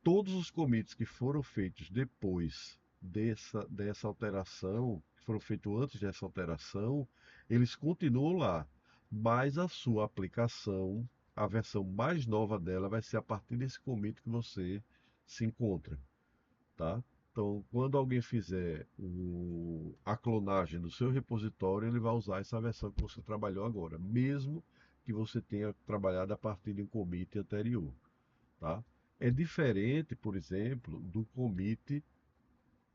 todos os commits que foram feitos depois dessa alteração, que foram feitos antes dessa alteração, eles continuam lá, mas a sua aplicação, a versão mais nova dela, vai ser a partir desse commit que você se encontra, tá? Então, quando alguém fizer a clonagem do seu repositório, ele vai usar essa versão que você trabalhou agora, mesmo que você tenha trabalhado a partir de um commit anterior, tá? É diferente, por exemplo, do commit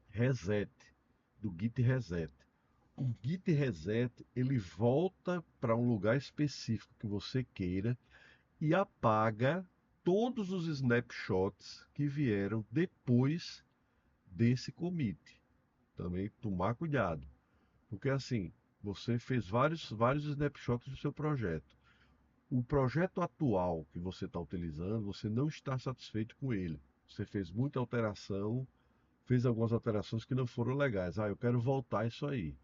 reset, do git reset. O git reset, ele volta para um lugar específico que você queira e apaga todos os snapshots que vieram depois desse commit. Também tomar cuidado, porque assim, você fez vários snapshots do seu projeto. O projeto atual que você está utilizando, você não está satisfeito com ele. Você fez muita alteração, fez algumas alterações que não foram legais. Ah, eu quero voltar isso aí.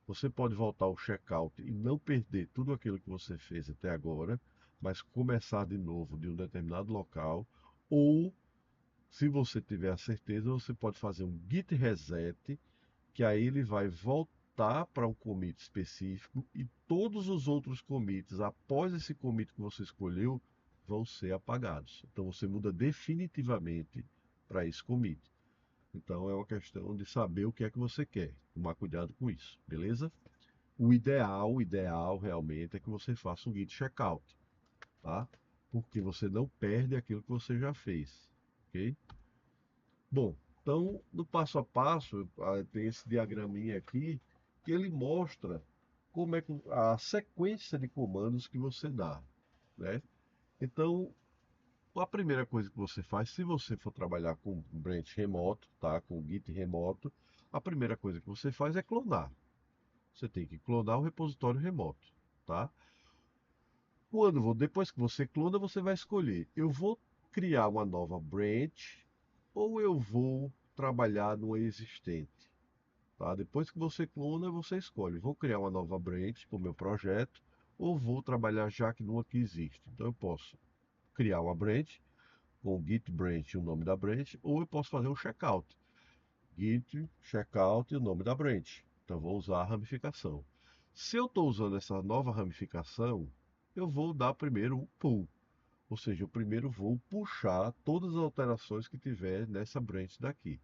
Você pode voltar ao checkout e não perder tudo aquilo que você fez até agora, mas começar de novo de um determinado local. Ou, se você tiver a certeza, você pode fazer um git reset, que aí ele vai voltar para um commit específico e todos os outros commits após esse commit que você escolheu vão ser apagados. Então você muda definitivamente para esse commit. Então é uma questão de saber o que é que você quer. Tomar cuidado com isso, beleza? O ideal realmente é que você faça um git checkout, tá? Porque você não perde aquilo que você já fez, ok? Bom, então no passo a passo, tem esse diagraminha aqui que ele mostra como é que a sequência de comandos que você dá, né? Então, a primeira coisa que você faz, se você for trabalhar com branch remoto, tá? Com Git remoto, a primeira coisa que você faz é clonar. Você tem que clonar o repositório remoto, tá? Depois que você clona, você vai escolher: eu vou criar uma nova branch ou eu vou trabalhar no existente, tá? Depois que você clona, você escolhe: vou criar uma nova branch para o meu projeto ou vou trabalhar já que numa que existe. Então eu posso criar uma branch com git branch e o nome da branch, ou eu posso fazer um checkout. Git, checkout e o nome da branch. Então, eu vou usar a ramificação. Se eu estou usando essa nova ramificação, eu vou dar primeiro um pull. Ou seja, eu primeiro vou puxar todas as alterações que tiver nessa branch daqui.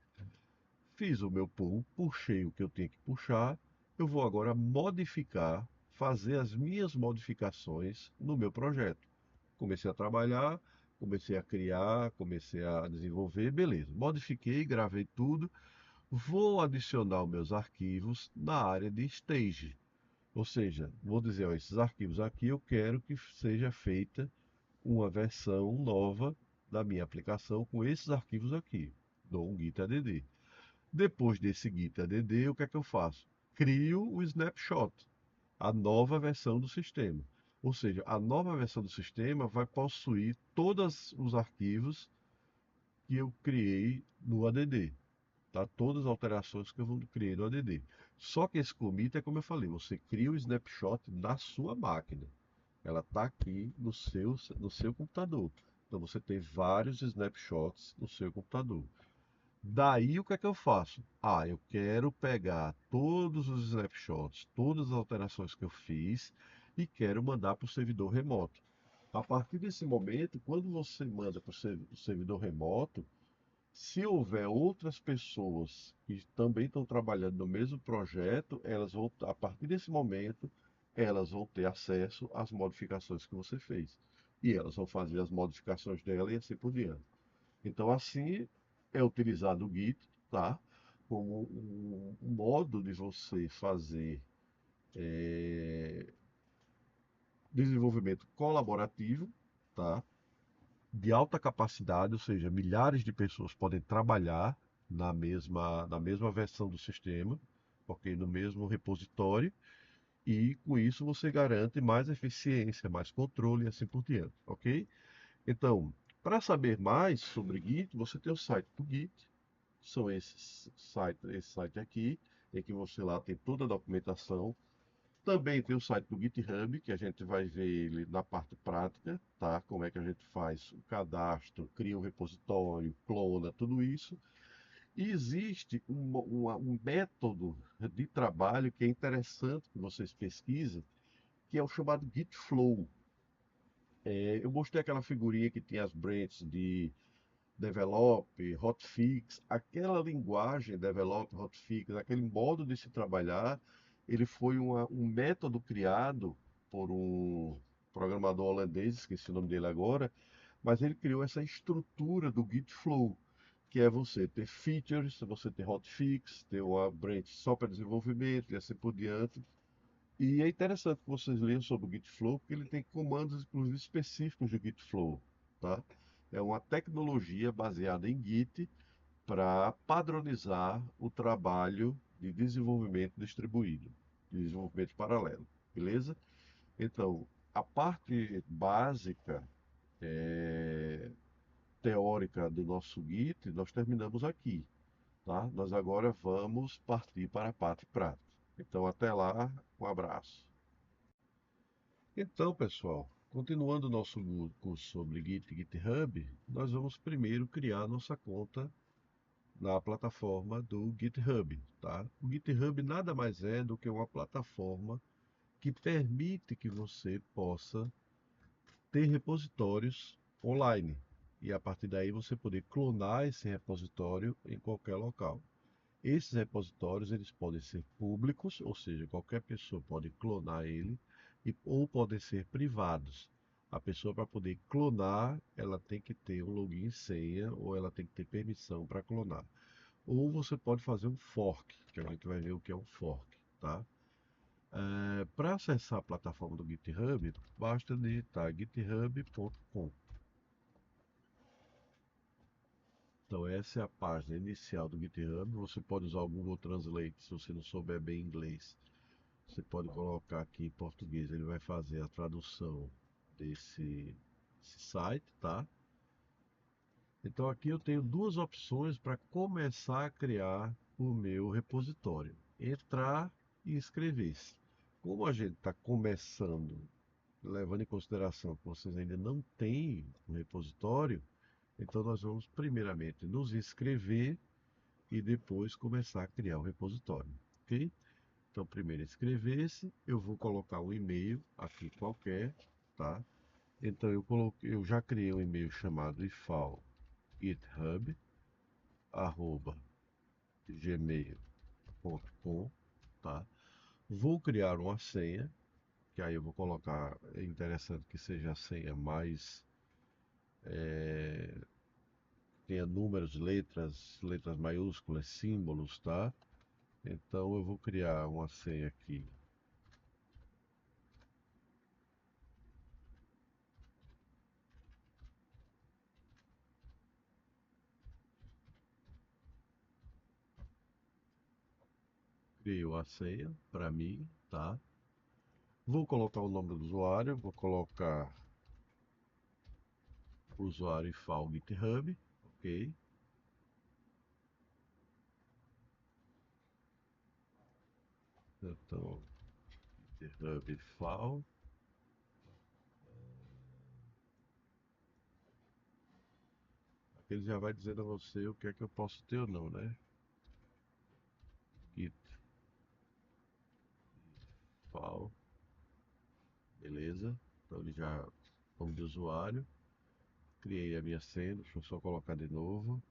Fiz o meu pull, puxei o que eu tinha que puxar. Eu vou agora modificar, fazer as minhas modificações no meu projeto. Comecei a trabalhar, comecei a criar, comecei a desenvolver, beleza. Modifiquei, gravei tudo. Vou adicionar os meus arquivos na área de stage. Ou seja, vou dizer, ó, esses arquivos aqui eu quero que seja feita uma versão nova da minha aplicação com esses arquivos aqui. Dou um git add. Depois desse git add, o que é que eu faço? Crio o snapshot, a nova versão do sistema. Ou seja, a nova versão do sistema vai possuir todos os arquivos que eu criei no add, tá? Todas as alterações que eu criei no add. Só que esse commit é como eu falei, você cria o snapshot na sua máquina. Ela está aqui no seu computador. Então você tem vários snapshots no seu computador. Daí o que é que eu faço? Ah, eu quero pegar todos os snapshots, todas as alterações que eu fiz e quero mandar para o servidor remoto. A partir desse momento, quando você manda para o servidor remoto, se houver outras pessoas que também estão trabalhando no mesmo projeto, a partir desse momento, elas vão ter acesso às modificações que você fez. E elas vão fazer as modificações dela e assim por diante. Então, assim, é utilizado o Git, tá? Como um modo de você fazer desenvolvimento colaborativo, tá? De alta capacidade, ou seja, milhares de pessoas podem trabalhar na mesma versão do sistema, ok? No mesmo repositório, e com isso você garante mais eficiência, mais controle e assim por diante, ok? Então, para saber mais sobre Git, você tem o site do Git, são esse site aqui, em que você lá tem toda a documentação. Também tem o site do GitHub, que a gente vai ver ele na parte prática, tá? Como é que a gente faz o cadastro, cria um repositório, clona, tudo isso. E existe um método de trabalho que é interessante que vocês pesquisem, que é o chamado Git Flow. Eu mostrei aquela figurinha que tinha as branches de develop, hotfix, aquela linguagem develop, hotfix, aquele modo de se trabalhar, ele foi um método criado por um programador holandês, esqueci o nome dele agora, mas ele criou essa estrutura do Git Flow, que é você ter features, você ter hotfix, ter uma branch só para desenvolvimento e assim por diante. E é interessante que vocês leiam sobre o Git Flow, porque ele tem comandos, inclusive, específicos do Git Flow, tá? É uma tecnologia baseada em Git para padronizar o trabalho de desenvolvimento distribuído, de desenvolvimento paralelo, beleza? Então, a parte básica, teórica do nosso Git, nós terminamos aqui, tá? Nós agora vamos partir para a parte prática. Então, até lá, um abraço. Então, pessoal, continuando o nosso curso sobre Git e GitHub, nós vamos primeiro criar nossa conta na plataforma do GitHub, tá? O GitHub nada mais é do que uma plataforma que permite que você possa ter repositórios online e a partir daí você poder clonar esse repositório em qualquer local. Esses repositórios eles podem ser públicos, ou seja, qualquer pessoa pode clonar ele, ou podem ser privados. A pessoa para poder clonar, ela tem que ter um login e senha, ou ela tem que ter permissão para clonar. Ou você pode fazer um fork, que a gente vai ver o que é um fork, tá? Para acessar a plataforma do GitHub, basta digitar github.com. Então essa é a página inicial do GitHub. Você pode usar o Google Translate se você não souber bem inglês. Você pode colocar aqui em português, ele vai fazer a tradução desse site, tá? Então aqui eu tenho duas opções para começar a criar o meu repositório: entrar e inscrever-se. Como a gente está começando, levando em consideração que vocês ainda não têm um repositório, então nós vamos primeiramente nos inscrever e depois começar a criar o repositório, ok? Então, primeiro inscrever-se, eu vou colocar um e-mail aqui qualquer, tá? Então eu já criei um e-mail chamado ifal.github@gmail.com, tá? Vou criar uma senha, que aí eu vou colocar, é interessante que seja a senha mais tenha números, letras maiúsculas, símbolos, tá? Então eu vou criar uma senha aqui. Criei a senha para mim, tá? Vou colocar o nome do usuário, vou colocar usuário e file GitHub, ok? Então, GitHub file. Aqui ele já vai dizendo a você o que é que eu posso ter ou não, né? Git file, beleza? Então ele já, nome de usuário, criei a minha senha, deixa eu só colocar de novo.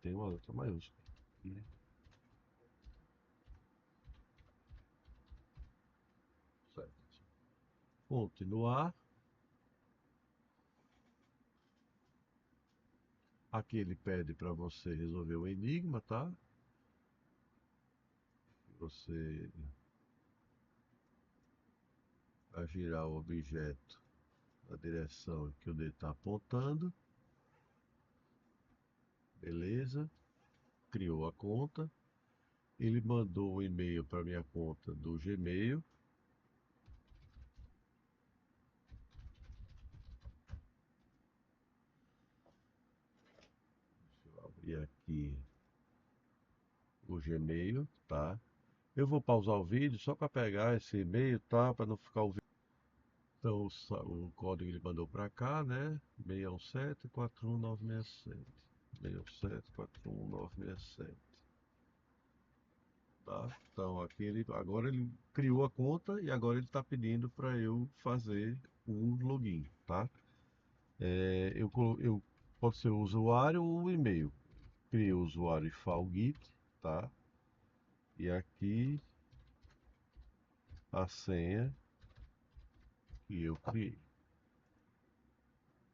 tem uma letra maiúscula. E certo. Continuar. Aqui ele pede para você resolver o enigma, tá? Você vai girar o objeto na direção que o dedo está apontando. Beleza. Criou a conta. Ele mandou o e-mail para minha conta do Gmail. Deixa eu abrir aqui o Gmail, tá? Eu vou pausar o vídeo só para pegar esse e-mail, tá? Para não ficar o vídeo. Então o código ele mandou para cá, né? 617-41967. 617-41967. Tá? Então aqui agora ele criou a conta e agora ele está pedindo para eu fazer um login, tá? Eu pode ser o usuário ou o e-mail. Criei o usuário e Falgit, tá? E aqui a senha que eu criei.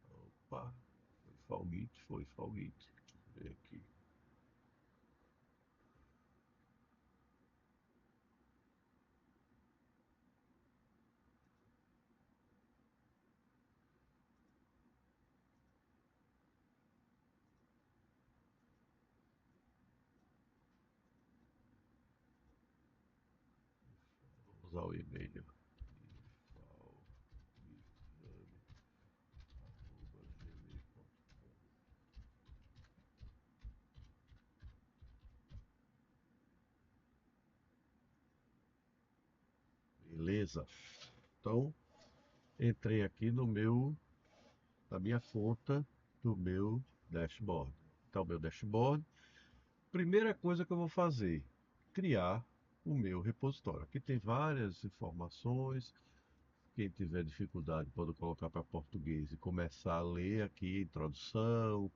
Opa, foi Falgit, foi Falgit. Deixa eu ver aqui. Vou usar o e-mail. Beleza. Então, entrei aqui na minha conta do meu dashboard. Então, meu dashboard, primeira coisa que eu vou fazer, criar o meu repositório. Aqui tem várias informações. Quem tiver dificuldade pode colocar para português e começar a ler aqui, introdução,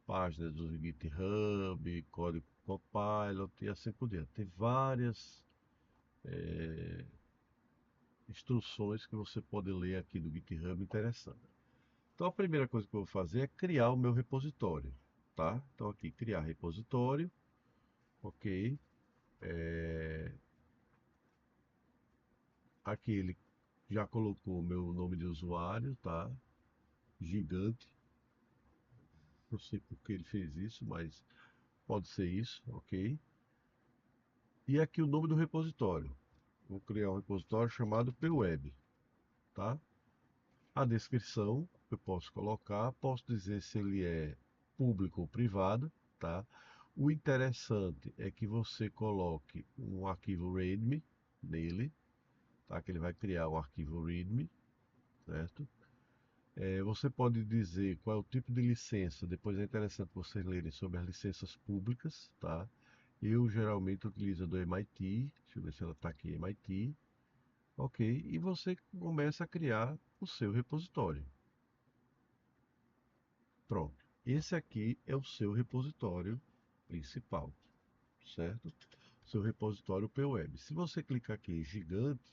páginas do GitHub, código Copilot e assim por diante. Tem várias instruções que você pode ler aqui do GitHub interessante. Então a primeira coisa que eu vou fazer é criar o meu repositório, tá? Então aqui, criar repositório, ok. Aqui ele já colocou o meu nome de usuário, tá? Gigante. Não sei por que ele fez isso, mas pode ser isso, ok. E aqui o nome do repositório. Vou criar um repositório chamado PWeb, tá? A descrição eu posso colocar, posso dizer se ele é público ou privado, tá? O interessante é que você coloque um arquivo README nele, tá? Que ele vai criar um arquivo README, certo? Você pode dizer qual é o tipo de licença, depois é interessante vocês lerem sobre as licenças públicas, tá? Eu geralmente utilizo a do MIT, deixa eu ver se ela está aqui, MIT, ok? E você começa a criar o seu repositório. Pronto. Esse aqui é o seu repositório principal, certo? Seu repositório PWeb. Se você clicar aqui em gigante,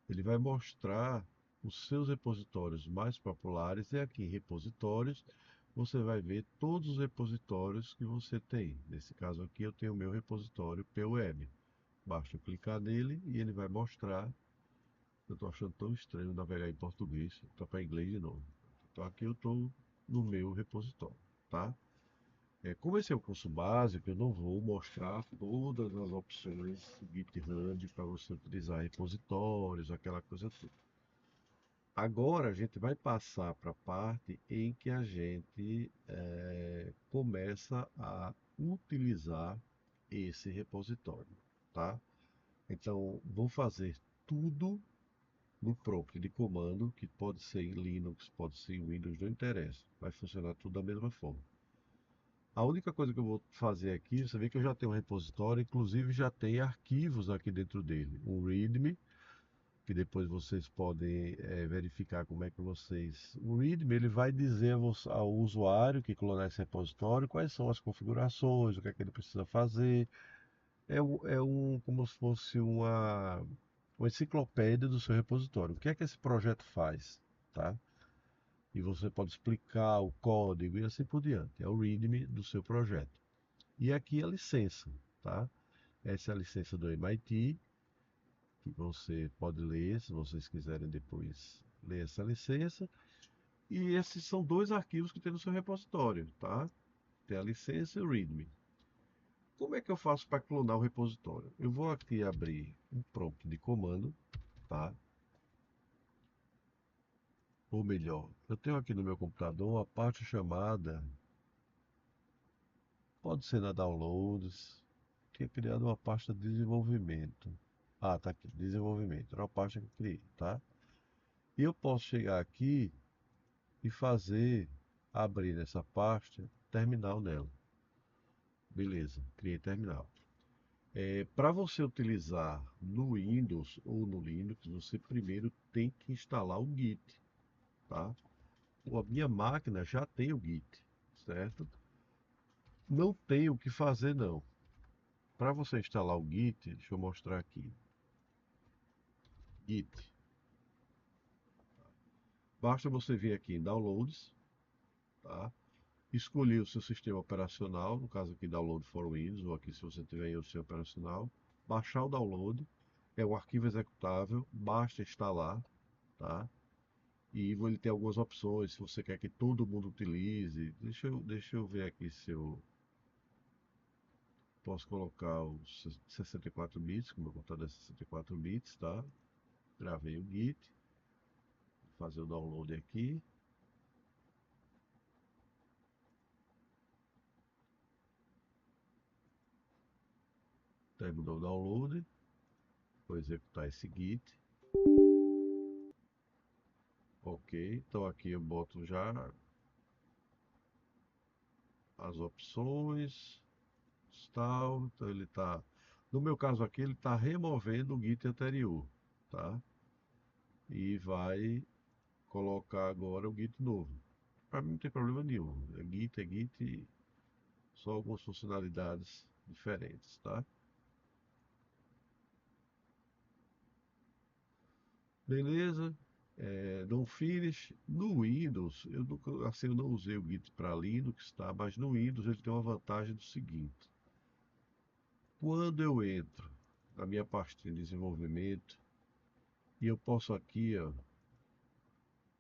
ele vai mostrar os seus repositórios mais populares e aqui em repositórios você vai ver todos os repositórios que você tem. Nesse caso aqui eu tenho o meu repositório PWeb. Basta eu clicar nele e ele vai mostrar. Eu estou achando tão estranho navegar em português, está para inglês de novo. Então aqui eu estou no meu repositório, tá? Como esse é o curso básico, eu não vou mostrar todas as opções GitHub para você utilizar repositórios, aquela coisa toda. Agora a gente vai passar para a parte em que a gente começa a utilizar esse repositório, tá? Então, vou fazer tudo no prompt de comando, que pode ser em Linux, pode ser em Windows, não interessa. Vai funcionar tudo da mesma forma. A única coisa que eu vou fazer aqui, você vê que eu já tenho um repositório, inclusive já tem arquivos aqui dentro dele. Um README, que depois vocês podem verificar como é que vocês. O README ele vai dizer ao usuário que clonar esse repositório quais são as configurações, o que é que ele precisa fazer. Como se fosse uma enciclopédia do seu repositório. O que é que esse projeto faz, tá? E você pode explicar o código e assim por diante. É o README do seu projeto. E aqui a licença, tá? Essa é a licença do MIT, que você pode ler, se vocês quiserem depois ler essa licença. E esses são dois arquivos que tem no seu repositório, tá? Tem a licença e o README. Como é que eu faço para clonar o repositório? Eu vou aqui abrir um prompt de comando, tá? Ou melhor, eu tenho aqui no meu computador uma parte chamada, pode ser na Downloads, tinha criado uma pasta de desenvolvimento. Ah, tá aqui, desenvolvimento, era uma pasta que eu criei, tá? E eu posso chegar aqui e fazer, abrir nessa pasta, terminal nela. Beleza, criei terminal. Para você utilizar no Windows ou no Linux, você primeiro tem que instalar o Git, tá? A minha máquina já tem o Git, certo? Não tem o que fazer não. Para você instalar o Git, deixa eu mostrar aqui. Git. Basta você vir aqui em Downloads, tá? Escolher o seu sistema operacional, no caso aqui Download for Windows, ou aqui se você tiver em outro sistema operacional, baixar o download, é um arquivo executável, basta instalar, tá? E ele tem algumas opções, se você quer que todo mundo utilize. Deixa eu ver aqui se eu posso colocar os 64 bits, como meu computador é 64 bits, tá? Gravei o Git, vou fazer o download aqui. Terminou o download, vou executar esse Git. Ok, então aqui eu boto já as opções, tal. Então ele está, no meu caso aqui, ele está removendo o Git anterior, tá? E vai colocar agora o Git novo. Para mim não tem problema nenhum. É Git, só algumas funcionalidades diferentes, tá? Beleza? No Finish, no Windows, eu nunca, assim, eu não usei o Git para Linux, tá? Mas no Windows ele tem uma vantagem do seguinte: quando eu entro na minha pastinha de desenvolvimento e eu posso aqui, ó,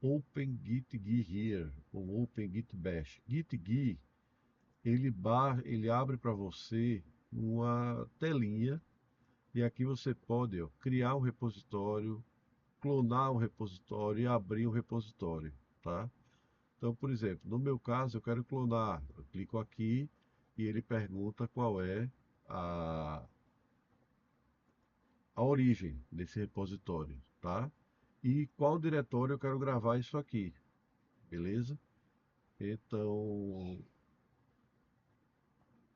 Open Git GUI here, ou Open Git Bash. Git GUI, ele abre para você uma telinha e aqui você pode, ó, criar um repositório, clonar um repositório e abrir um repositório, tá? Então, por exemplo, no meu caso, eu quero clonar. Eu clico aqui e ele pergunta qual é a, a origem desse repositório, tá? E qual diretório eu quero gravar isso aqui, beleza? Então,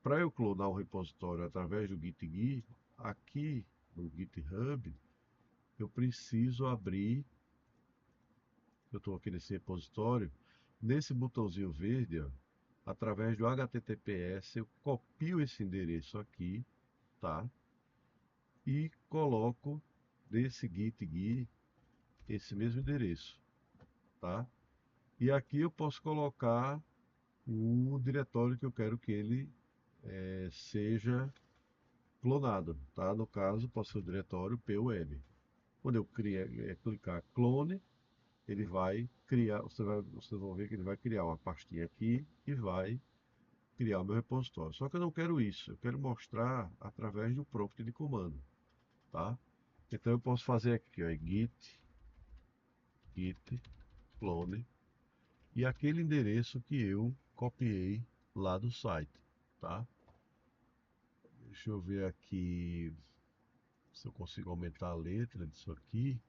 para eu clonar um repositório através do GitGui, aqui no GitHub, eu preciso abrir, eu estou aqui nesse repositório, nesse botãozinho verde, ó, através do HTTPS, eu copio esse endereço aqui, tá? E coloco nesse GitGui esse mesmo endereço, tá? E aqui eu posso colocar o diretório que eu quero que ele seja clonado, tá? No caso, pode ser o diretório PUM. Quando eu clicar clone, ele vai criar, vocês vão ver que ele vai criar uma pastinha aqui e vai criar o meu repositório. Só que eu não quero isso, eu quero mostrar através do prompt de comando, tá? Então eu posso fazer aqui, ó, git clone e aquele endereço que eu copiei lá do site, tá? Deixa eu ver aqui se eu consigo aumentar a letra disso aqui.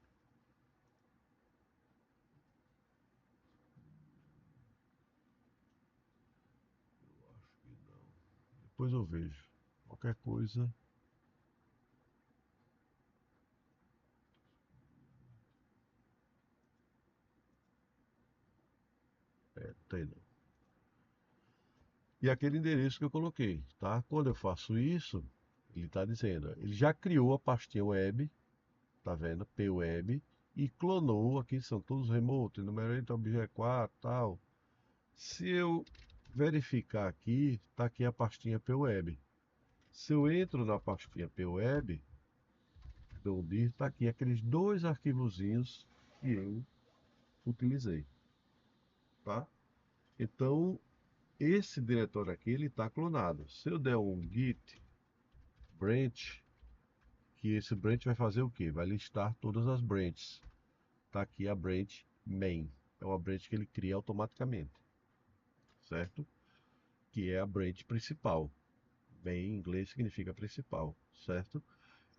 Eu acho que não. Depois eu vejo. Qualquer coisa. Tem não. E aquele endereço que eu coloquei, tá? Quando eu faço isso, ele está dizendo, ele já criou a pastinha web, tá vendo? PWeb, e clonou, aqui são todos remotos, enumerate obj 4, tal. Se eu verificar aqui, tá aqui a pastinha PWeb. Se eu entro na pastinha PWeb, dou dir, tá aqui aqueles dois arquivozinhos que eu utilizei, tá? Então, esse diretório aqui, ele está clonado. Se eu der um git branch, que esse branch vai fazer o quê? Vai listar todas as branches. Tá aqui a branch main. É uma branch que ele cria automaticamente, certo? Que é a branch principal. Main em inglês significa principal, certo?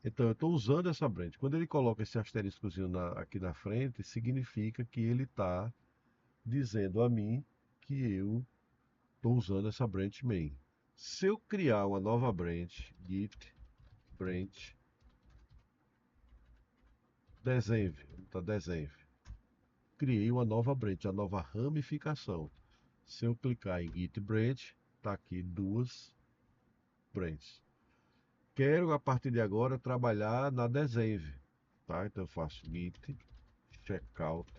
Então eu estou usando essa branch. Quando ele coloca esse asteriscozinho aqui na frente, significa que ele está dizendo a mim que eu estou usando essa branch main. Se eu criar uma nova branch, git branch desenv, tá desenv. Criei uma nova branch, a nova ramificação. Se eu clicar em git branch, tá aqui duas branches. Quero a partir de agora trabalhar na desenv, tá? Então eu faço git checkout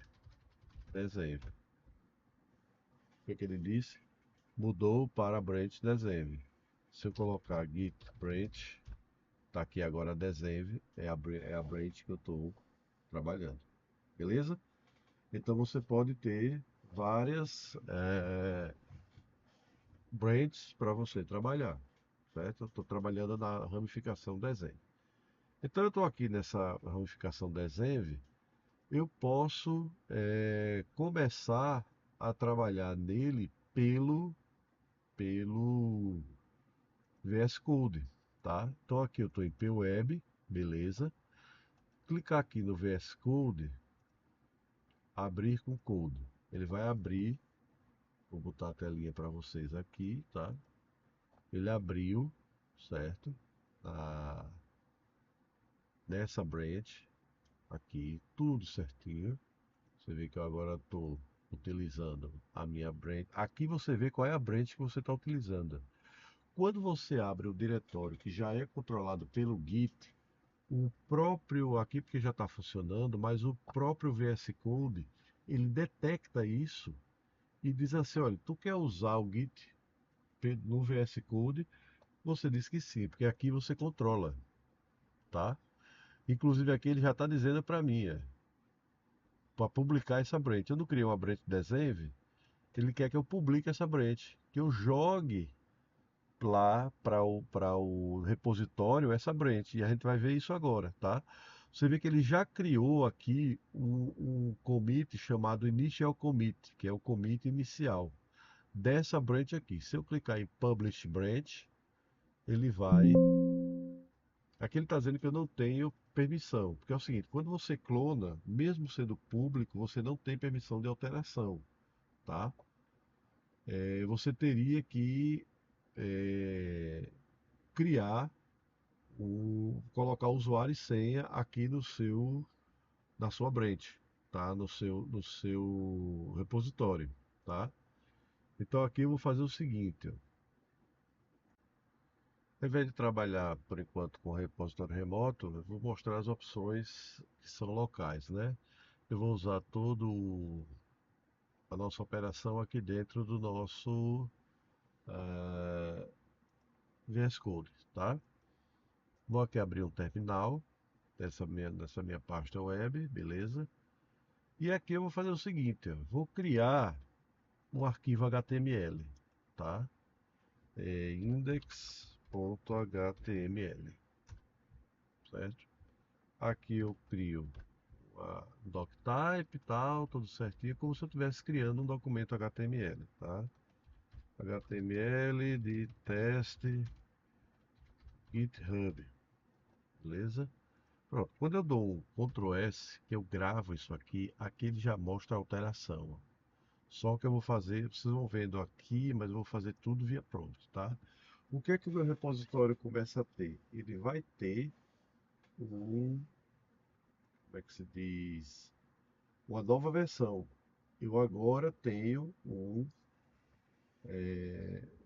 desenv. O que ele disse? Mudou para a branch desenv. Se eu colocar git branch, tá aqui agora a desenv, é a branch que eu estou trabalhando. Beleza? Então você pode ter várias branches para você trabalhar, certo? Eu estou trabalhando na ramificação desenho. Então eu estou aqui nessa ramificação desenv, eu posso começar a trabalhar nele pelo VS Code, tá? Então aqui eu estou em PWeb, beleza? Clicar aqui no VS Code, abrir com code. Ele vai abrir, vou botar a telinha para vocês aqui, tá? Ele abriu, certo? Ah, nessa branch, aqui, tudo certinho. Você vê que eu agora estou utilizando a minha branch. Aqui você vê qual é a branch que você está utilizando. Quando você abre o diretório que já é controlado pelo Git, o próprio, aqui porque já está funcionando, mas o próprio VS Code, ele detecta isso e diz assim, olha, tu quer usar o Git no VS Code? Você diz que sim, porque aqui você controla, tá? Inclusive aqui ele já está dizendo para mim, para publicar essa branch. Eu não criei uma branch desenv, ele quer que eu publique essa branch, que eu jogue lá para o repositório essa branch. E a gente vai ver isso agora, tá? Você vê que ele já criou aqui um commit chamado initial commit, que é o commit inicial dessa branch aqui. Se eu clicar em publish branch, ele vai. Aqui ele está dizendo que eu não tenho permissão, porque é o seguinte, quando você clona, mesmo sendo público, você não tem permissão de alteração, tá? Você teria que criar, colocar usuário e senha aqui na sua branch, tá? No seu repositório, tá? Então aqui eu vou fazer o seguinte, ó. Ao invés de trabalhar por enquanto com repositório remoto, eu vou mostrar as opções que são locais, né? Eu vou usar todo a nossa operação aqui dentro do nosso VS Code, tá? Vou aqui abrir um terminal dessa minha pasta web, beleza? E aqui eu vou fazer o seguinte, ó, vou criar um arquivo HTML, tá? Index.html, certo? Aqui eu crio a doctype e tal, tudo certinho, como se eu estivesse criando um documento HTML, tá? HTML de teste GitHub, beleza? Pronto, quando eu dou um Ctrl S, que eu gravo isso aqui, aqui ele já mostra a alteração, ó. Só que eu vou fazer, vocês vão vendo aqui, mas eu vou fazer tudo via prompt, tá? O que é que o meu repositório começa a ter? Ele vai ter como é que se diz? Uma nova versão. eu agora tenho um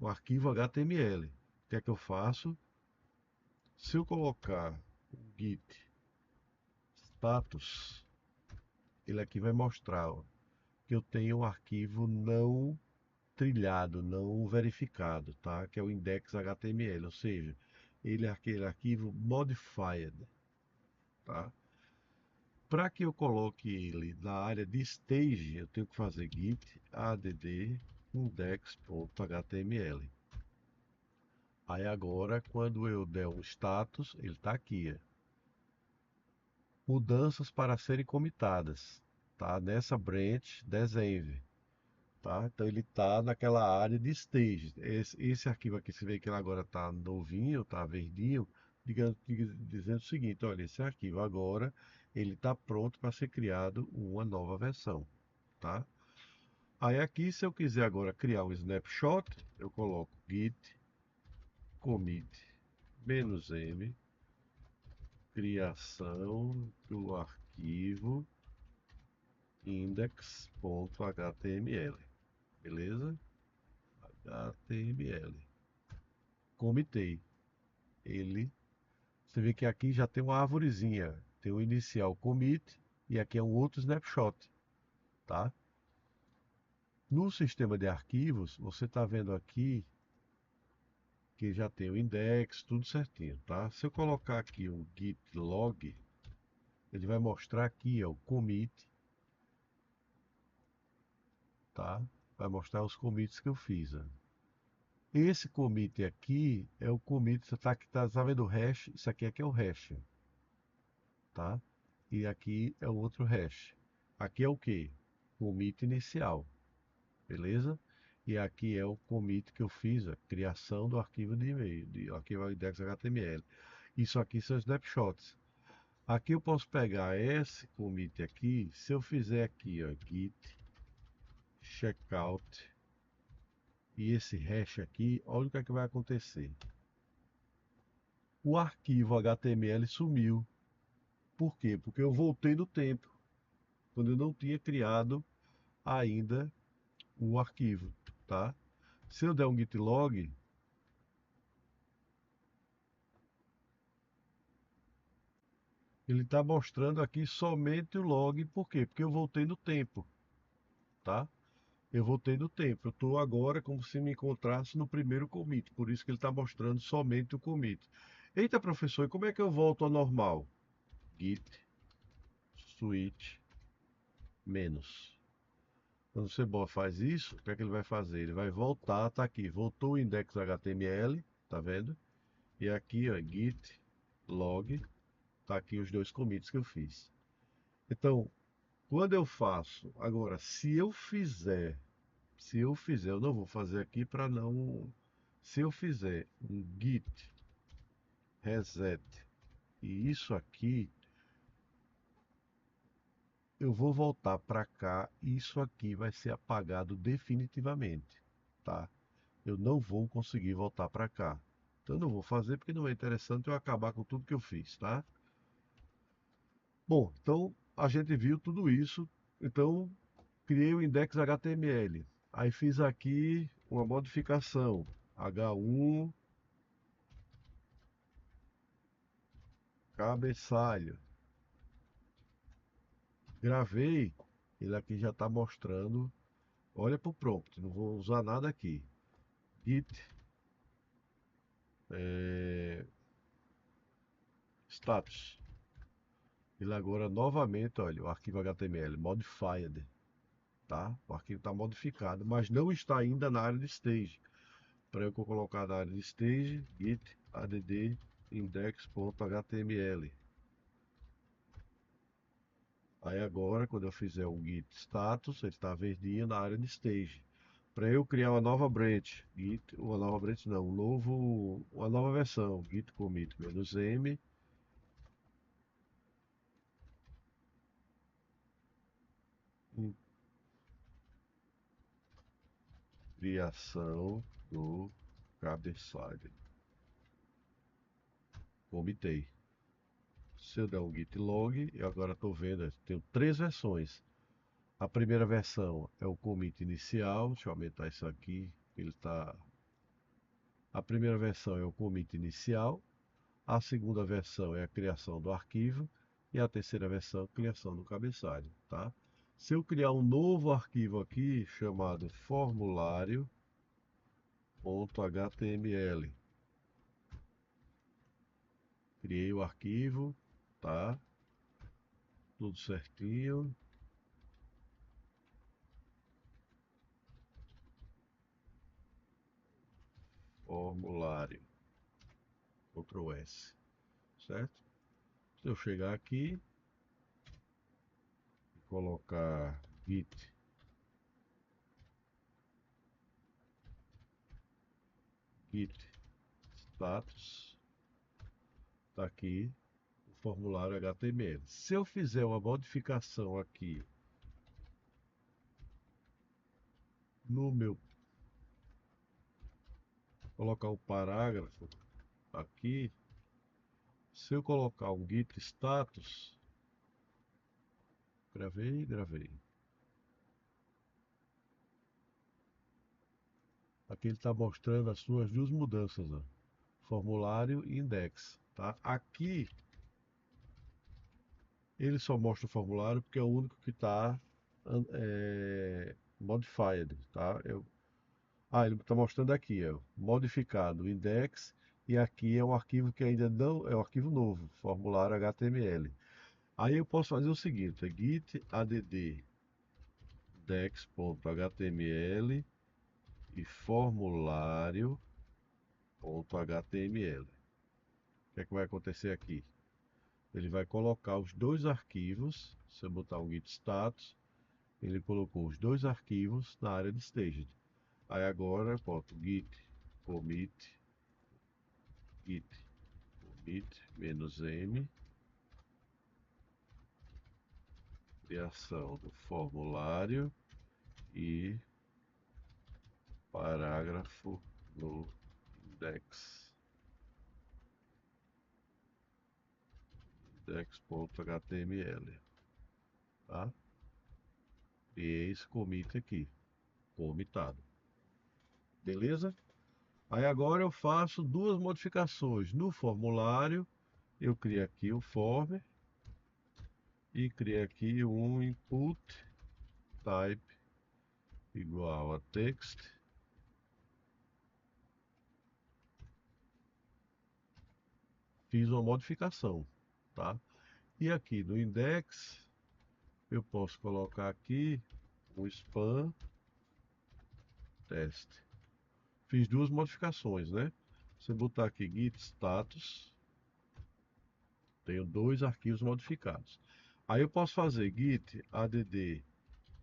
arquivo HTML. O que é que eu faço? Se eu colocar o git status, ele aqui vai mostrar, ó, que eu tenho um arquivo não trilhado, não verificado, tá? Que é o index.html, ou seja, ele é aquele arquivo modified, tá? Para que eu coloque ele na área de stage, eu tenho que fazer git add index.html. Aí agora, quando eu der um status, ele está aqui, ó. Mudanças para serem comitadas, tá? Nessa branch desenv, tá? Então ele está naquela área de stage. Esse arquivo aqui, você vê que ele agora está novinho, está verdinho, dizendo o seguinte: olha, esse arquivo agora ele está pronto para ser criado uma nova versão, tá? Aí aqui, se eu quiser agora criar um snapshot, eu coloco git commit "-m", criação do arquivo index.html, beleza? HTML. Comitei ele. Você vê que aqui já tem uma arvorezinha, tem o inicial commit e aqui é um outro snapshot, tá? No sistema de arquivos, você está vendo aqui que já tem o index, tudo certinho, tá? Se eu colocar aqui o git log, ele vai mostrar aqui, ó, o commit, tá? Vai mostrar os commits que eu fiz, ó. Esse commit aqui é o commit, você tá vendo o hash? Isso aqui é o hash, tá? E aqui é o outro hash. Aqui é o que? Commit inicial, beleza? E aqui é o commit que eu fiz, a criação do arquivo de e-mail, de arquivo index.html. Isso aqui são snapshots. Aqui eu posso pegar esse commit aqui, se eu fizer aqui, ó, git checkout e esse hash aqui, olha o que é que vai acontecer. O arquivo HTML sumiu. Por quê? Porque eu voltei no tempo, quando eu não tinha criado ainda o arquivo, tá? Se eu der um git log, ele está mostrando aqui somente o log, por quê? Porque eu voltei no tempo, tá? Eu voltei no tempo, eu estou agora como se me encontrasse no primeiro commit, por isso que ele está mostrando somente o commit. Eita, professor, e como é que eu volto ao normal? Git switch menos. Quando você faz isso, o que é que ele vai fazer? Ele vai voltar, tá aqui, voltou o index.html, tá vendo? E aqui, ó, git log, tá aqui os dois commits que eu fiz. Então, quando eu faço, agora, se eu fizer, eu não vou fazer aqui para não, se eu fizer um git reset e isso aqui, eu vou voltar para cá e isso aqui vai ser apagado definitivamente, tá? Eu não vou conseguir voltar para cá. Então eu não vou fazer porque não é interessante eu acabar com tudo que eu fiz, tá? Bom, então a gente viu tudo isso. Então criei o index HTML. Aí fiz aqui uma modificação H1 cabeçalho. Gravei, ele aqui já está mostrando. Olha para o prompt, não vou usar nada aqui. Git status. Ele agora novamente, olha, o arquivo HTML modified, tá? O arquivo está modificado, mas não está ainda na área de stage. Para eu colocar na área de stage, git add index.html. Aí agora, quando eu fizer o git status, ele está verdinho na área de stage. Para eu criar uma nova branch, uma nova branch não, uma nova versão, git commit "-m", criação do cabeçalho. Comitei. Se eu der um git log, eu agora estou vendo, tenho três versões. A primeira versão é o commit inicial. Deixa eu aumentar isso aqui. Ele tá. A primeira versão é o commit inicial. A segunda versão é a criação do arquivo. E a terceira versão é a criação do cabeçalho, tá? Se eu criar um novo arquivo aqui chamado formulário.html, criei o arquivo, tá? Tudo certinho. Formulário, Ctrl S, certo? Se eu chegar aqui e colocar git status, tá aqui o formulário HTML. Se eu fizer uma modificação aqui no meu, colocar o parágrafo aqui, se eu colocar um git status, gravei. Aqui ele está mostrando as suas duas mudanças, ó. Formulário e index, tá? Aqui ele só mostra o formulário porque é o único que está modified, tá? Ele está mostrando aqui, ó, modificado index, e aqui é um arquivo que ainda não é um arquivo novo, formulário HTML. Aí eu posso fazer o seguinte, git add index.html e formulário.html. O que é que vai acontecer aqui? Ele vai colocar os dois arquivos. Se eu botar um git status, ele colocou os dois arquivos na área de staged. Aí agora eu boto commit, git commit "-m", criação do formulário e parágrafo no index.html, tá? E esse commit aqui, comitado. Beleza? Aí agora eu faço duas modificações. No formulário, eu crio aqui o form e crio aqui um input type igual a text. Fiz uma modificação, tá? E aqui no index, eu posso colocar aqui um spam test. Fiz duas modificações, né? Se eu botar aqui git status, tenho dois arquivos modificados. Aí eu posso fazer git add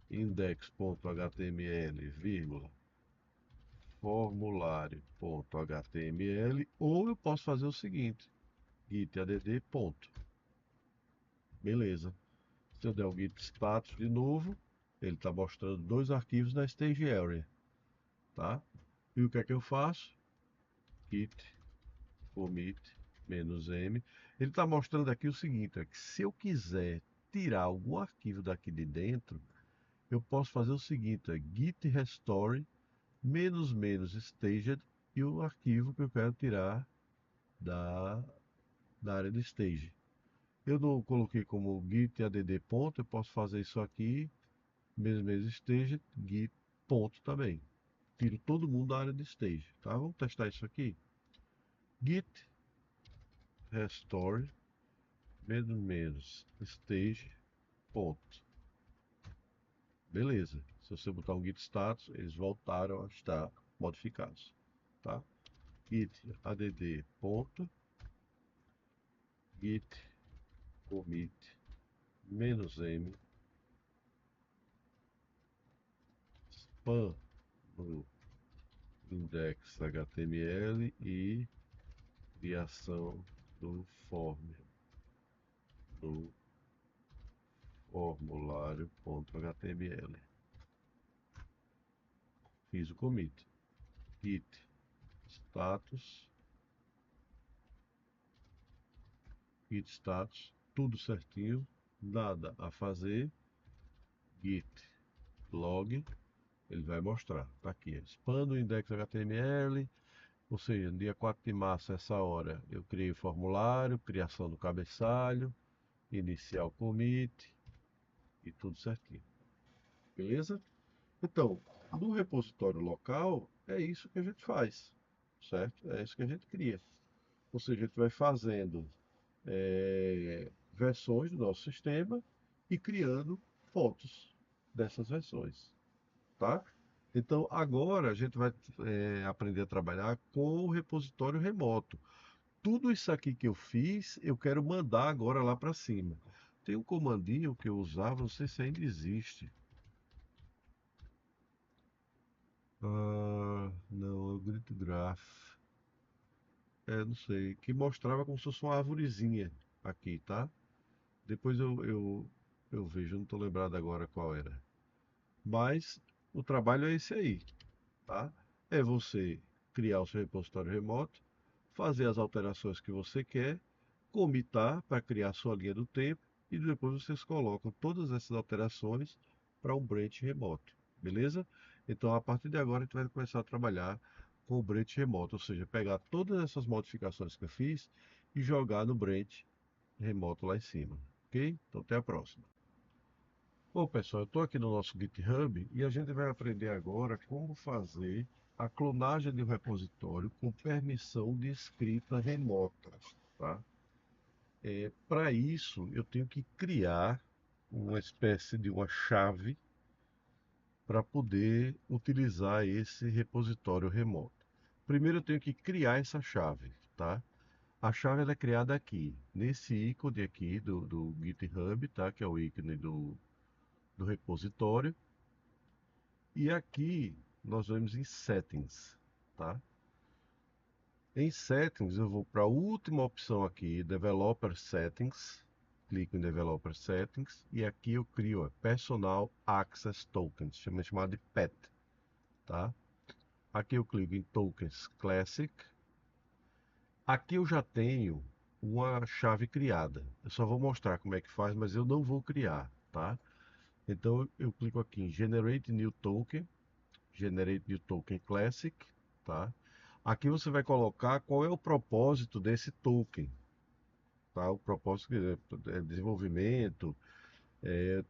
index.html, vírgula, formulário.html, ou eu posso fazer o seguinte, git add ponto. Beleza. Se eu der o git status de novo, ele está mostrando dois arquivos na stage area, tá? E o que é que eu faço? Git commit "-m". Ele está mostrando aqui o seguinte, é que se eu quiser tirar algum arquivo daqui de dentro, eu posso fazer o seguinte, git restore "-staged", e o arquivo que eu quero tirar da, da área de stage. Eu não coloquei como git add ponto, eu posso fazer isso aqui, "-staged", git ponto também. Tiro todo mundo da área de stage, tá? Vamos testar isso aqui. Git restore "-stage ponto. Beleza. Se você botar um git status, eles voltaram a estar modificados, tá? Git add ponto, git commit "-m, span no index.html e criação do form no formulário.html. Fiz o commit. Git status, tudo certinho, nada a fazer. git log, ele vai mostrar. Tá aqui, expando o index.html, ou seja, no dia 4 de março, essa hora, eu criei o formulário, criação do cabeçalho, iniciar o commit e tudo certinho. Beleza? Então, no repositório local, é isso que a gente faz, certo? É isso que a gente cria. Ou seja, a gente vai fazendo versões do nosso sistema e criando fotos dessas versões, tá? Então, agora a gente vai aprender a trabalhar com o repositório remoto. Tudo isso aqui que eu fiz, eu quero mandar agora lá para cima. Tem um comandinho que eu usava, não sei se ainda existe. Não, é o Grid Graph. Não sei. Que mostrava como se fosse uma arvorezinha aqui, tá? Depois eu vejo, eu não estou lembrado agora qual era. Mas o trabalho é esse aí, tá? É você criar o seu repositório remoto, fazer as alterações que você quer, comitar para criar sua linha do tempo e depois vocês colocam todas essas alterações para um branch remoto, beleza? Então a partir de agora a gente vai começar a trabalhar com o branch remoto, ou seja, pegar todas essas modificações que eu fiz e jogar no branch remoto lá em cima, ok? Então até a próxima. Bom, pessoal, eu estou aqui no nosso GitHub e a gente vai aprender agora como fazer a clonagem de um repositório com permissão de escrita remota, tá? Para isso, eu tenho que criar uma espécie de uma chave para poder utilizar esse repositório remoto. Primeiro, eu tenho que criar essa chave, tá? A chave ela é criada aqui, nesse ícone aqui do GitHub, tá? Que é o ícone do repositório. E aqui nós vamos em Settings, tá? Em Settings eu vou para a última opção aqui, Developer Settings. Clico em Developer Settings e aqui eu crio Personal Access Tokens, chamado de PET, tá? Aqui eu clico em Tokens Classic. Aqui eu já tenho uma chave criada. Eu só vou mostrar como é que faz, mas eu não vou criar, tá? Então eu clico aqui em Generate New Token, Generate New Token Classic, tá? Aqui você vai colocar qual é o propósito desse token, tá? O propósito é desenvolvimento,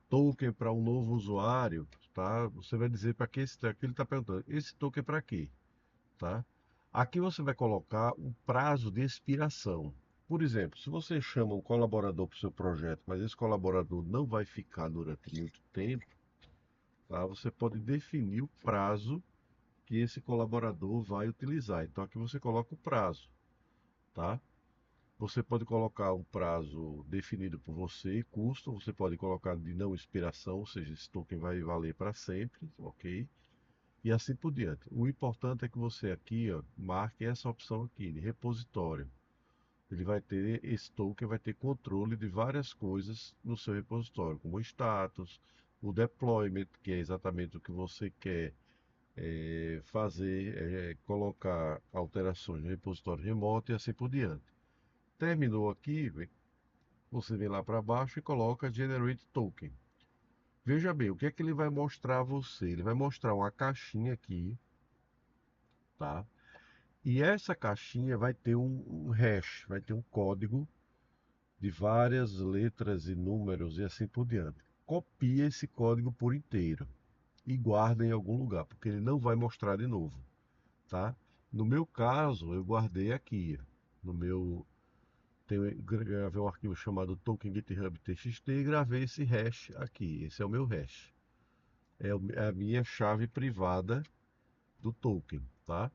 token para um novo usuário, tá? Você vai dizer para que aqui ele está perguntando, esse token é para quê, tá? Aqui você vai colocar um prazo de expiração. Por exemplo, se você chama um colaborador para o seu projeto, mas esse colaborador não vai ficar durante muito tempo, tá? Você pode definir o prazo que esse colaborador vai utilizar. Então aqui você coloca o prazo, tá? Você pode colocar um prazo definido por você, custo, você pode colocar de não expiração, ou seja, esse token vai valer para sempre, ok? E assim por diante. O importante é que você aqui, ó, marque essa opção aqui de repositório. Ele vai ter, esse token vai ter controle de várias coisas no seu repositório, como o status, o deployment, que é exatamente o que você quer fazer, colocar alterações no repositório remoto e assim por diante. Terminou aqui, você vem lá para baixo e coloca Generate Token. Veja bem, o que é que ele vai mostrar a você? Ele vai mostrar uma caixinha aqui, tá? E essa caixinha vai ter um hash, vai ter um código de várias letras e números e assim por diante. Copie esse código por inteiro e guarda em algum lugar, porque ele não vai mostrar de novo, tá? No meu caso, eu guardei aqui. No meu, gravei um arquivo chamado token GitHub TXT e gravei esse hash aqui. Esse é o meu hash. É a minha chave privada do token, tá?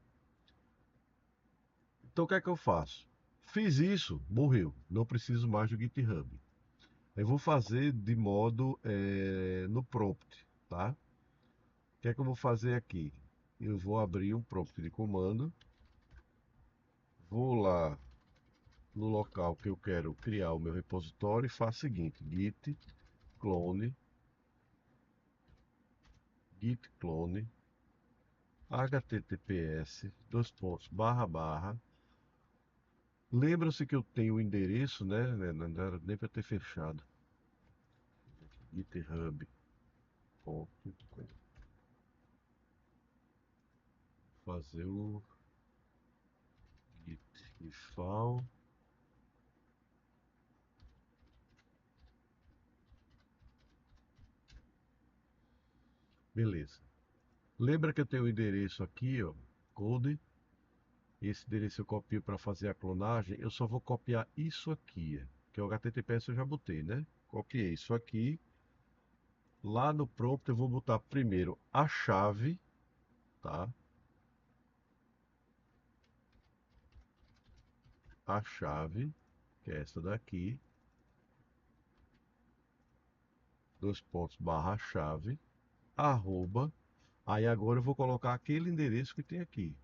Então o que é que eu faço? Fiz isso, morreu. Não preciso mais do GitHub. Eu vou fazer de modo no prompt, tá? O que é que eu vou fazer aqui? Eu vou abrir um prompt de comando, vou lá no local que eu quero criar o meu repositório e faço o seguinte: git clone https dois pontos barra barra. Lembra-se que eu tenho o endereço, né? Não era nem para ter fechado. GitHub fazer o git ifal. Beleza. Lembra que eu tenho o endereço aqui, ó, code. Esse endereço eu copio para fazer a clonagem. Eu só vou copiar isso aqui, que é o HTTPS eu já botei, né? Copiei isso aqui. Lá no prompt eu vou botar primeiro a chave, tá? A chave, que é essa daqui. Dois pontos barra chave, arroba. Aí agora eu vou colocar aquele endereço que tem aqui.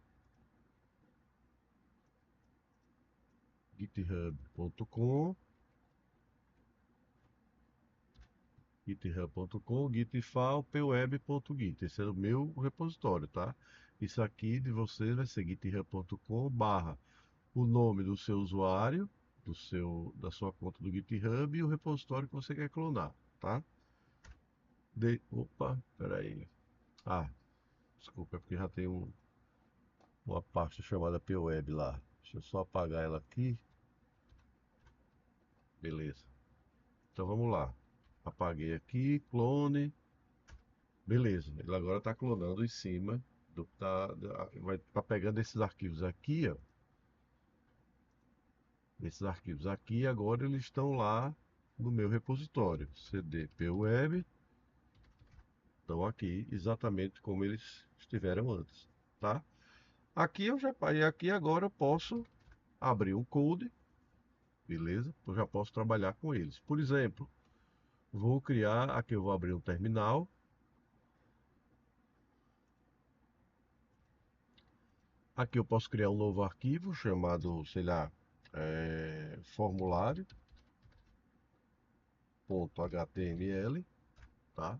github.com, github.com, gitfile, pweb.git. Esse é o meu repositório, tá? Isso aqui de vocês vai ser github.com barra o nome do seu usuário, da sua conta do GitHub e o repositório que você quer clonar, tá? Opa, peraí. Ah, desculpa, é porque já tem uma pasta chamada pweb lá. Deixa eu só apagar ela aqui. Beleza. Então vamos lá. Apaguei aqui, clone. Beleza. Ele agora está clonando em cima vai estar pegando esses arquivos aqui, ó. Esses arquivos aqui agora eles estão lá no meu repositório. CD pweb. Estão aqui exatamente como eles estiveram antes, tá? Aqui eu já e aqui agora eu posso abrir um code, beleza? Eu já posso trabalhar com eles. Por exemplo, vou criar, aqui eu vou abrir um terminal. Aqui eu posso criar um novo arquivo chamado, sei lá, formulário.html, tá?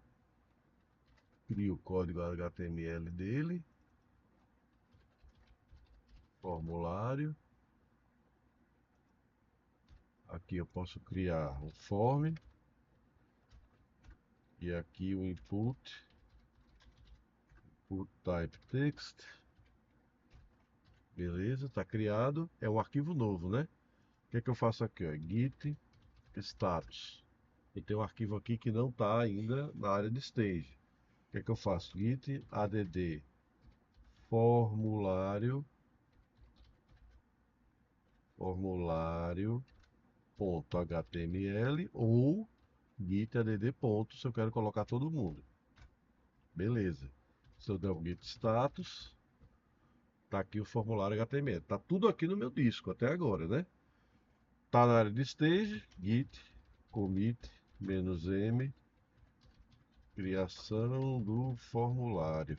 Crio o código HTML dele, formulário. Aqui eu posso criar um form e aqui o input type text. Beleza, está criado. É um arquivo novo, né? O que é que eu faço aqui? Ó? Git status. E tem um arquivo aqui que não está ainda na área de stage. O que é que eu faço? Git add formulário.html ou git add ponto se eu quero colocar todo mundo. Beleza. Se eu der o git status, tá aqui o formulário HTML. Tá tudo aqui no meu disco até agora, né? Tá na área de stage, git commit "-m", criação do formulário.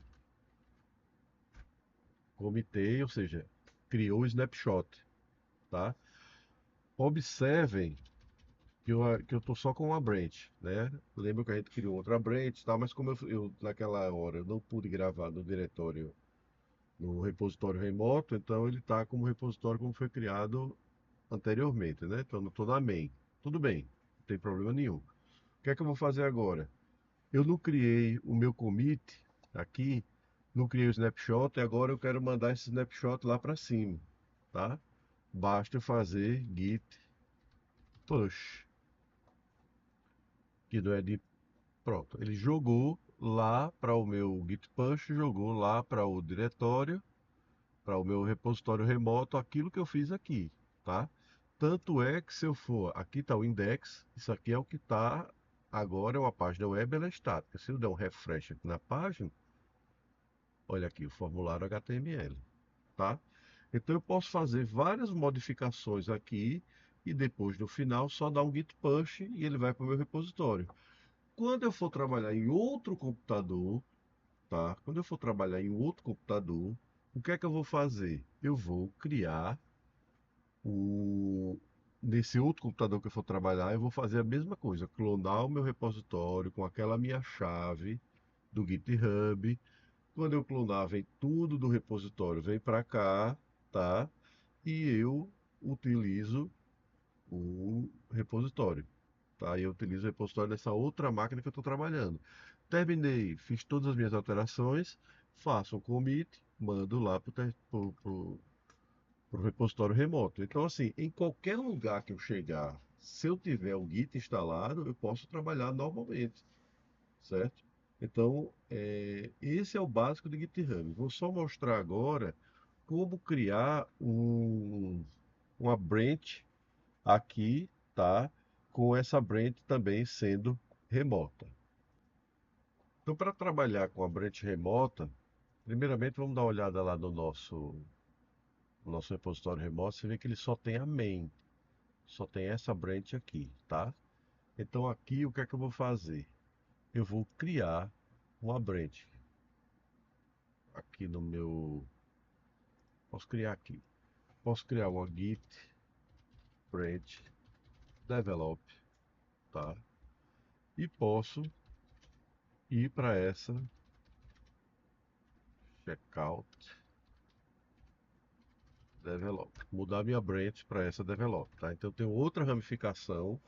Comitei, ou seja, criou o snapshot, tá? Observem que eu tô só com uma branch, né? Lembra que a gente criou outra branch, tá? Mas como eu naquela hora eu não pude gravar no diretório, no repositório remoto, então ele tá como repositório como foi criado anteriormente, né? Então eu não tô na main. Tudo bem, não tem problema nenhum. O que é que eu vou fazer agora? Eu não criei o meu commit aqui, não criei o snapshot e agora eu quero mandar esse snapshot lá para cima, tá? Basta eu fazer git push, que não é de pronto. Ele jogou lá para o meu git push, jogou lá para o diretório, para o meu repositório remoto, aquilo que eu fiz aqui, tá? Tanto é que se eu for, aqui está o index, isso aqui é o que está agora, é uma página web, ela é estática. Se eu der um refresh aqui na página, olha aqui o formulário HTML, tá? Então eu posso fazer várias modificações aqui e depois no final só dar um git push e ele vai para o meu repositório. Quando eu for trabalhar em outro computador, tá? Quando eu for trabalhar em outro computador, o que é que eu vou fazer? Eu vou criar o nesse outro computador que eu for trabalhar, eu vou fazer a mesma coisa, clonar o meu repositório com aquela minha chave do GitHub. Quando eu clonar, vem tudo do repositório, vem para cá, tá? E eu utilizo o repositório. tá? E eu utilizo o repositório dessa outra máquina que eu estou trabalhando. Terminei, fiz todas as minhas alterações, faço um commit, mando lá para o repositório remoto. Então, assim, em qualquer lugar que eu chegar, se eu tiver o Git instalado, eu posso trabalhar normalmente, certo? Então, esse é o básico do GitHub. Vou só mostrar agora como criar uma branch aqui, tá? Com essa branch também sendo remota. Então, para trabalhar com a branch remota, primeiramente vamos dar uma olhada lá no nosso repositório remoto. Você vê que ele só tem a main, só tem essa branch aqui, tá? Então aqui o que é que eu vou fazer? Eu vou criar uma branch aqui no meu. Posso criar aqui. Posso criar uma git branch develop, tá? E posso ir para essa checkout develop, mudar minha branch para essa develop, tá? Então eu tenho outra ramificação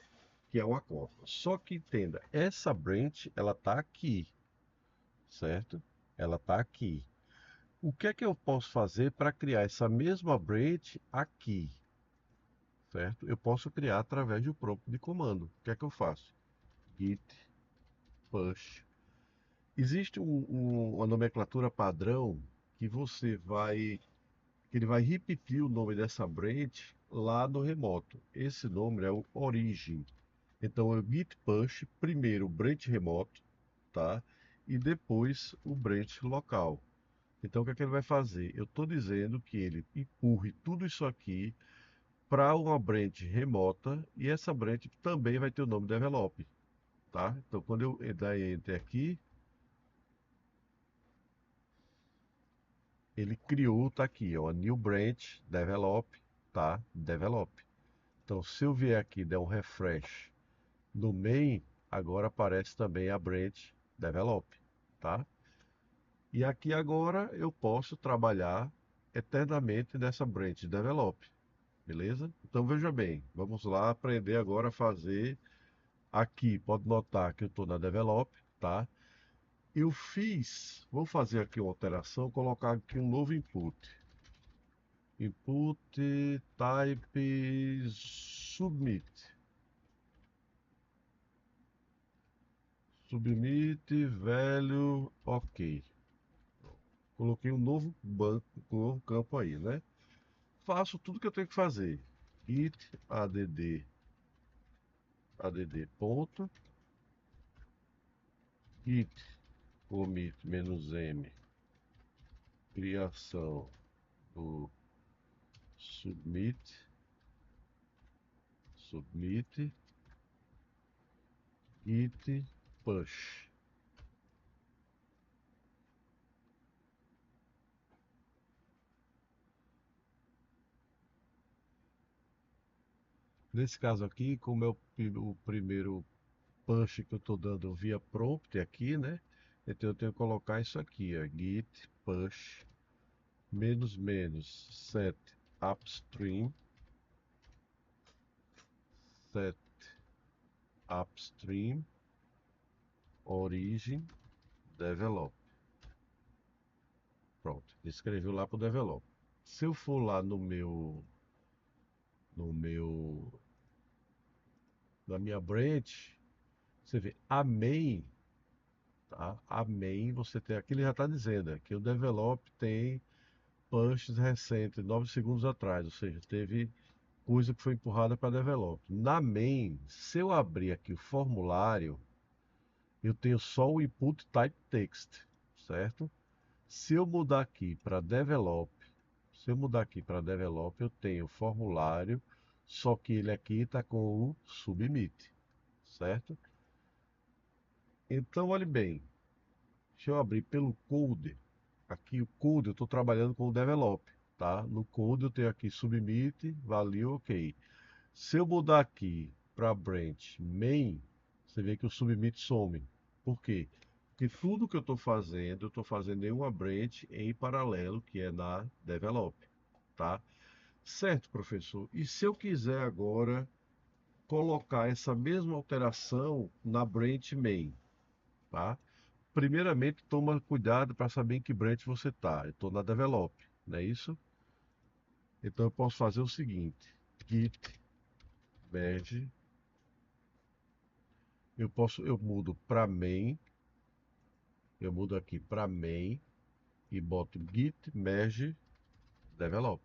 que é uma cópia. Só que entenda, essa branch ela tá aqui, certo? Ela tá aqui. O que é que eu posso fazer para criar essa mesma branch aqui, certo? Eu posso criar através do prompt de comando. O que é que eu faço? Git push. Existe uma nomenclatura padrão que que ele vai repetir o nome dessa branch lá no remoto. Esse nome é o origin. Então é o git push, primeiro o branch remoto, tá? E depois o branch local. Então o que é que ele vai fazer? Eu estou dizendo que ele empurre tudo isso aqui para uma branch remota e essa branch também vai ter o nome develop, tá? Então quando eu dar enter aqui, ele criou, tá aqui, ó, new branch develop, tá? Develop. Então se eu vier aqui e der um refresh no main, agora aparece também a branch develop, tá? E aqui agora eu posso trabalhar eternamente nessa branch develop, beleza? Então veja bem, vamos lá aprender agora a fazer aqui. Pode notar que eu estou na develop, tá? Eu fiz, vou fazer aqui uma alteração, colocar aqui um novo input. Input type submit. Submit value ok. Coloquei um novo banco, um novo campo aí, né? Faço tudo que eu tenho que fazer. Git add ponto, git commit "-m", criação do submit, git push. Nesse caso aqui, como é o primeiro push que eu estou dando via prompt aqui, né? Então eu tenho que colocar isso aqui, ó, git push set upstream, set upstream origin develop. Pronto, escreveu lá para o develop. Se eu for lá no meu, na minha branch, você vê a main, tá? A main, você tem aqui, ele já está dizendo que o develop tem pushes recentes, 9 segundos atrás, ou seja, teve coisa que foi empurrada para develop. Na main, se eu abrir aqui o formulário, eu tenho só o input type text, certo? Se eu mudar aqui para develop, se eu mudar aqui para develop, eu tenho formulário, só que ele aqui está com o submit, certo? Então, olhe bem, se eu abrir pelo code, aqui o code eu estou trabalhando com o develop, tá? No code eu tenho aqui submit, value, ok. Se eu mudar aqui para branch main, você vê que o submit some. Por quê? Porque tudo que eu estou fazendo em uma branch em paralelo, que é na develop, tá? Certo, professor. E se eu quiser agora colocar essa mesma alteração na branch main, tá? Primeiramente, toma cuidado para saber em que branch você está. Eu estou na develop, não é isso? Então eu posso fazer o seguinte: git merge, eu mudo para main, eu mudo aqui para main e boto git merge develop.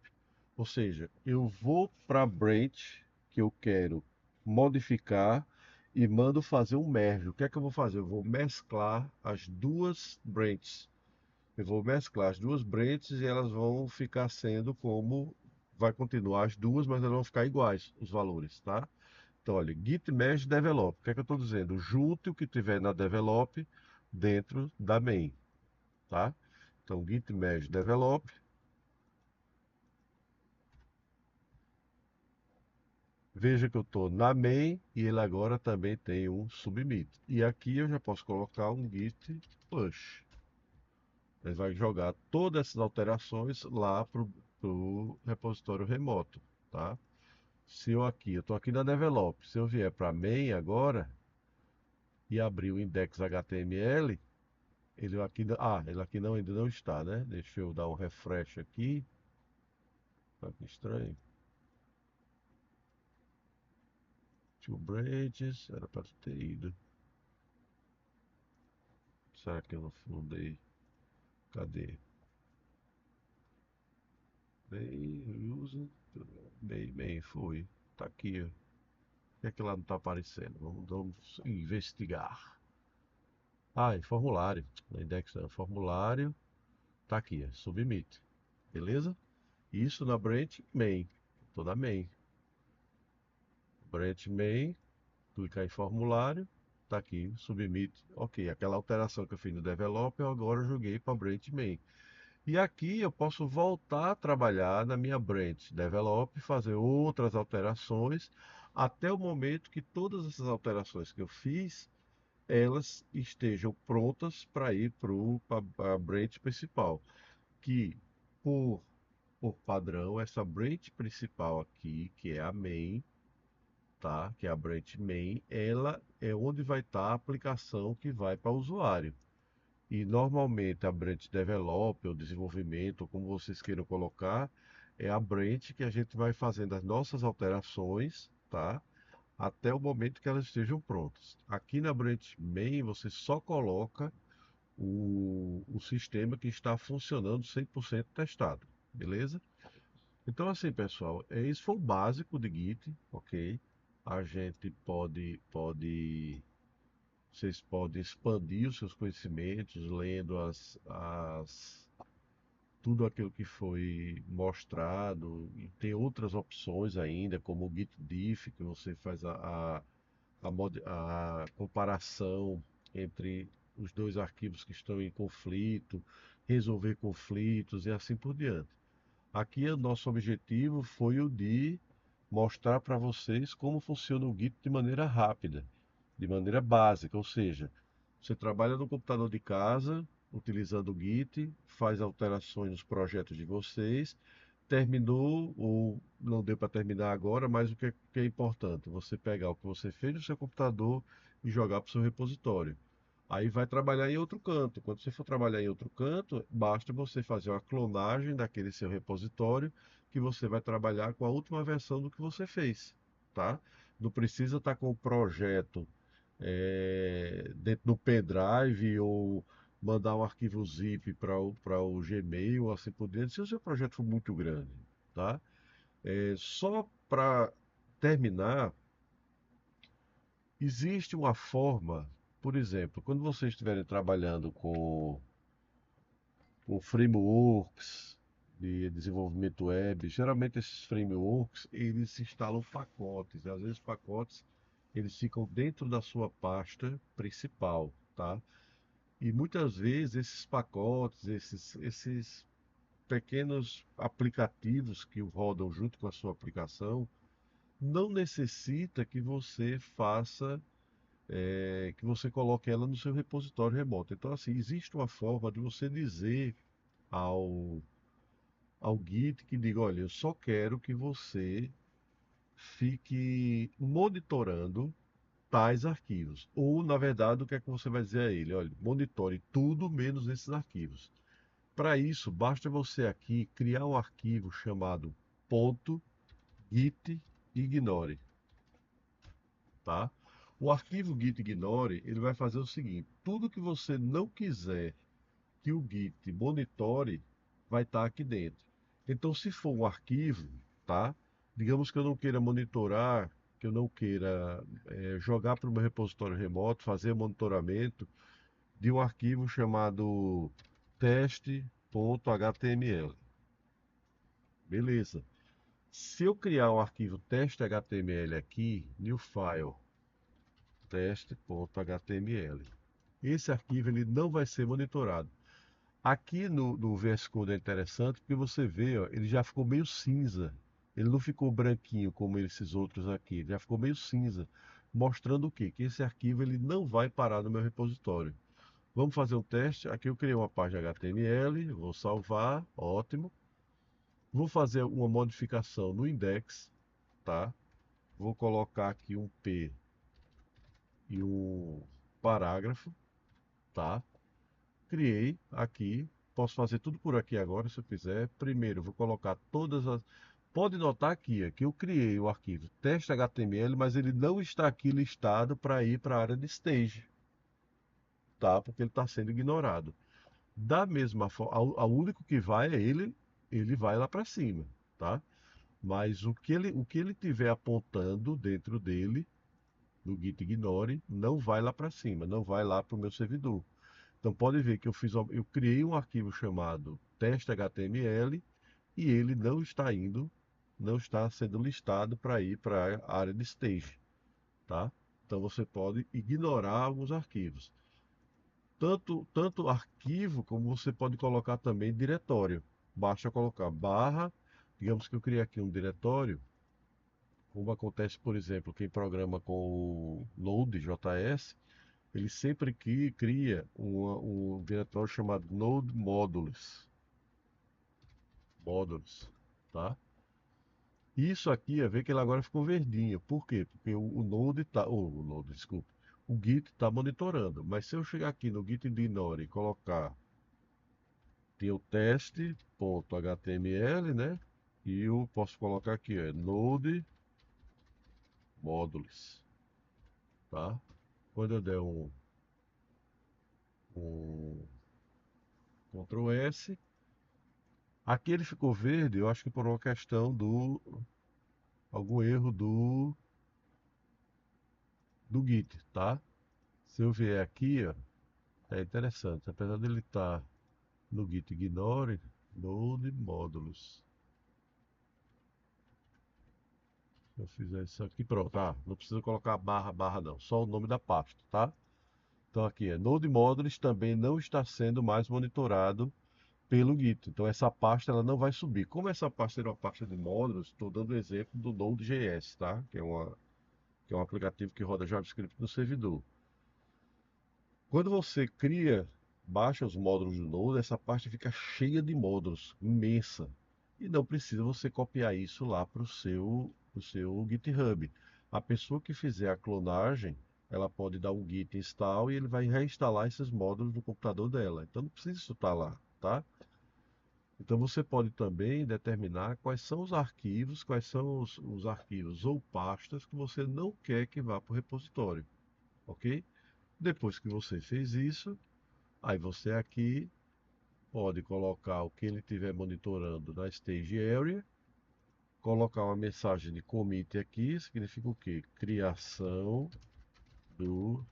Ou seja, eu vou para a branch que eu quero modificar e mando fazer um merge. O que é que eu vou fazer? Eu vou mesclar as duas branches. Eu vou mesclar as duas branches e elas vão ficar sendo como vai continuar as duas, mas elas vão ficar iguais os valores, tá? Então, olha, git merge develop. O que é que eu estou dizendo? Junte o que tiver na develop dentro da main, tá? Então, git merge develop. Veja que eu estou na main e ele agora também tem um submit. E aqui eu já posso colocar um git push. Ele vai jogar todas essas alterações lá para o repositório remoto, tá? Se eu aqui, eu estou aqui na develop, se eu vier para main agora e abrir o index.html, ele aqui não, ainda não está, né? Deixa eu dar um refresh aqui. Tá que estranho. Two branches, era para ter ido. Será que eu não dei? Cadê? Bem, usa. Bem, foi. Tá aqui, ó. Por que é que lá não tá aparecendo? Vamos investigar. Ah, em formulário. Na index não, formulário. Tá aqui, ó. Submit. Beleza? Isso na branch main. Tô na main. Branch main. Clicar em formulário. Tá aqui, submit. Ok, aquela alteração que eu fiz no develop, eu agora joguei para branch main. E aqui eu posso voltar a trabalhar na minha branch develop, fazer outras alterações, até o momento que todas essas alterações que eu fiz, elas estejam prontas para ir para a branch principal. Que por, por padrão, essa branch principal aqui, que é a main, tá? Que é a branch main, ela é onde vai estar a aplicação que vai para o usuário. E normalmente a branch develop, ou desenvolvimento, ou como vocês queiram colocar, é a branch que a gente vai fazendo as nossas alterações, tá? Até o momento que elas estejam prontas. Aqui na branch main você só coloca o sistema que está funcionando 100% testado, beleza? Então assim, pessoal, isso foi o básico de Git, ok? A gente vocês podem expandir os seus conhecimentos lendo tudo aquilo que foi mostrado. E tem outras opções ainda, como o Gitdiff, que você faz a comparação entre os dois arquivos que estão em conflito, resolver conflitos e assim por diante. Aqui o nosso objetivo foi o de mostrar para vocês como funciona o Git de maneira rápida, de maneira básica, ou seja, você trabalha no computador de casa, utilizando o Git, faz alterações nos projetos de vocês, terminou ou não deu para terminar agora, mas que é importante? Você pegar o que você fez no seu computador e jogar para o seu repositório. Aí vai trabalhar em outro canto. Quando você for trabalhar em outro canto, basta você fazer uma clonagem daquele seu repositório que você vai trabalhar com a última versão do que você fez, tá? Não precisa estar com o projeto dentro do pendrive ou mandar um arquivo zip para o Gmail ou assim por diante, se o seu projeto for muito grande, tá? Só para terminar, existe uma forma, por exemplo, quando vocês estiverem trabalhando com frameworks de desenvolvimento web, geralmente esses frameworks, eles instalam pacotes, às vezes pacotes eles ficam dentro da sua pasta principal, tá? E muitas vezes esses pacotes, esses pequenos aplicativos que rodam junto com a sua aplicação, não necessita que você que você coloque ela no seu repositório remoto. Então, assim, existe uma forma de você dizer ao, ao Git que diga, olha, eu só quero que você fique monitorando tais arquivos. Ou, na verdade, o que é que você vai dizer a ele? Olha, monitore tudo menos esses arquivos. Para isso, basta você aqui criar um arquivo chamado .gitignore, tá? O arquivo gitignore, ele vai fazer o seguinte: tudo que você não quiser que o Git monitore vai estar aqui dentro. Então, se for um arquivo, tá? Digamos que eu não queira monitorar, que eu não queira jogar para o meu repositório remoto, fazer monitoramento de um arquivo chamado teste.html. Beleza. Se eu criar um arquivo teste.html aqui, new file, teste.html, esse arquivo ele não vai ser monitorado. Aqui no VS Code é interessante porque você vê, ó, ele já ficou meio cinza. Ele não ficou branquinho como esses outros aqui, ele já ficou meio cinza, mostrando o quê? Que esse arquivo ele não vai parar no meu repositório. Vamos fazer um teste. Aqui eu criei uma página HTML, vou salvar, ótimo. Vou fazer uma modificação no index, tá? Vou colocar aqui um P e um parágrafo, tá? Criei aqui, posso fazer tudo por aqui agora se eu quiser. Primeiro, vou colocar todas as. Pode notar aqui que eu criei o arquivo teste.html, mas ele não está aqui listado para ir para a área de stage, tá? Porque ele está sendo ignorado. Da mesma forma, o único que vai é ele vai lá para cima, tá? Mas o que ele tiver apontando dentro dele, no git ignore, não vai lá para cima, não vai lá para o meu servidor. Então pode ver que eu criei um arquivo chamado teste.html e ele não está indo, não está sendo listado para ir para a área de stage, tá? Então você pode ignorar alguns arquivos. Tanto arquivo como você pode colocar também diretório. Basta colocar barra, digamos que eu criei aqui um diretório, como acontece, por exemplo, quem programa com o Node.js, ele sempre cria um diretório chamado Node Modules, tá? Isso aqui é ver que ele agora ficou verdinho. Por quê? Porque o Node tá, o Node, desculpa, o Git está monitorando. Mas se eu chegar aqui no Git ignore e colocar tem o teste.html, né? E eu posso colocar aqui, Node Modules, tá? Quando eu der um Ctrl S, aqui ele ficou verde, eu acho que por uma questão algum erro do Git, tá? Se eu vier aqui, ó, é interessante, apesar dele estar no Git ignore, node módulos. Se eu fizer isso aqui, pronto, não precisa colocar barra, barra não, só o nome da pasta, tá? Então aqui é Node Modules também não está sendo mais monitorado pelo Git. Então essa pasta ela não vai subir. Como essa pasta era uma pasta de módulos, estou dando o exemplo do Node.js, tá? Que é um aplicativo que roda JavaScript no servidor. Quando você baixa os módulos do Node, essa pasta fica cheia de módulos, imensa. E não precisa você copiar isso lá para o seu GitHub. A pessoa que fizer a clonagem, ela pode dar um git install e ele vai reinstalar esses módulos no computador dela. Então não precisa isso estar lá, tá? Então você pode também determinar quais são os arquivos ou pastas que você não quer que vá para o repositório, ok? Depois que você fez isso, aí você aqui pode colocar o que ele estiver monitorando na Stage Area, colocar uma mensagem de commit aqui, significa o quê? Criação do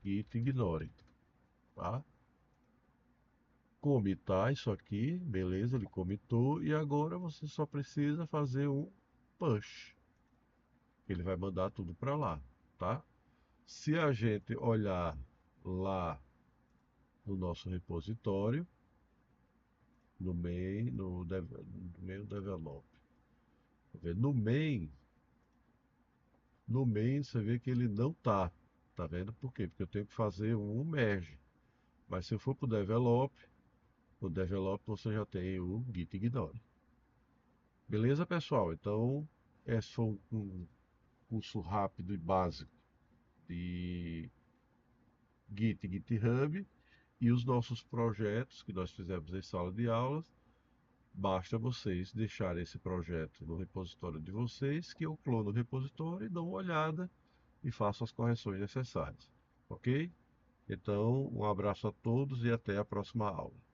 Git Ignore, tá? Comitar isso aqui, beleza, ele comitou, e agora você só precisa fazer um push. Ele vai mandar tudo para lá, tá? Se a gente olhar lá no nosso repositório, no main, no main develop. No main você vê que ele não tá vendo por quê? Porque eu tenho que fazer um merge. Mas se eu for para o develop, no develop você já tem o git ignore. Beleza, pessoal? Então Esse foi um curso rápido e básico de Git e GitHub e os nossos projetos que nós fizemos em sala de aulas. Basta vocês deixarem esse projeto no repositório de vocês, que eu clono o repositório e dou uma olhada e faço as correções necessárias. Ok? Então, um abraço a todos e até a próxima aula.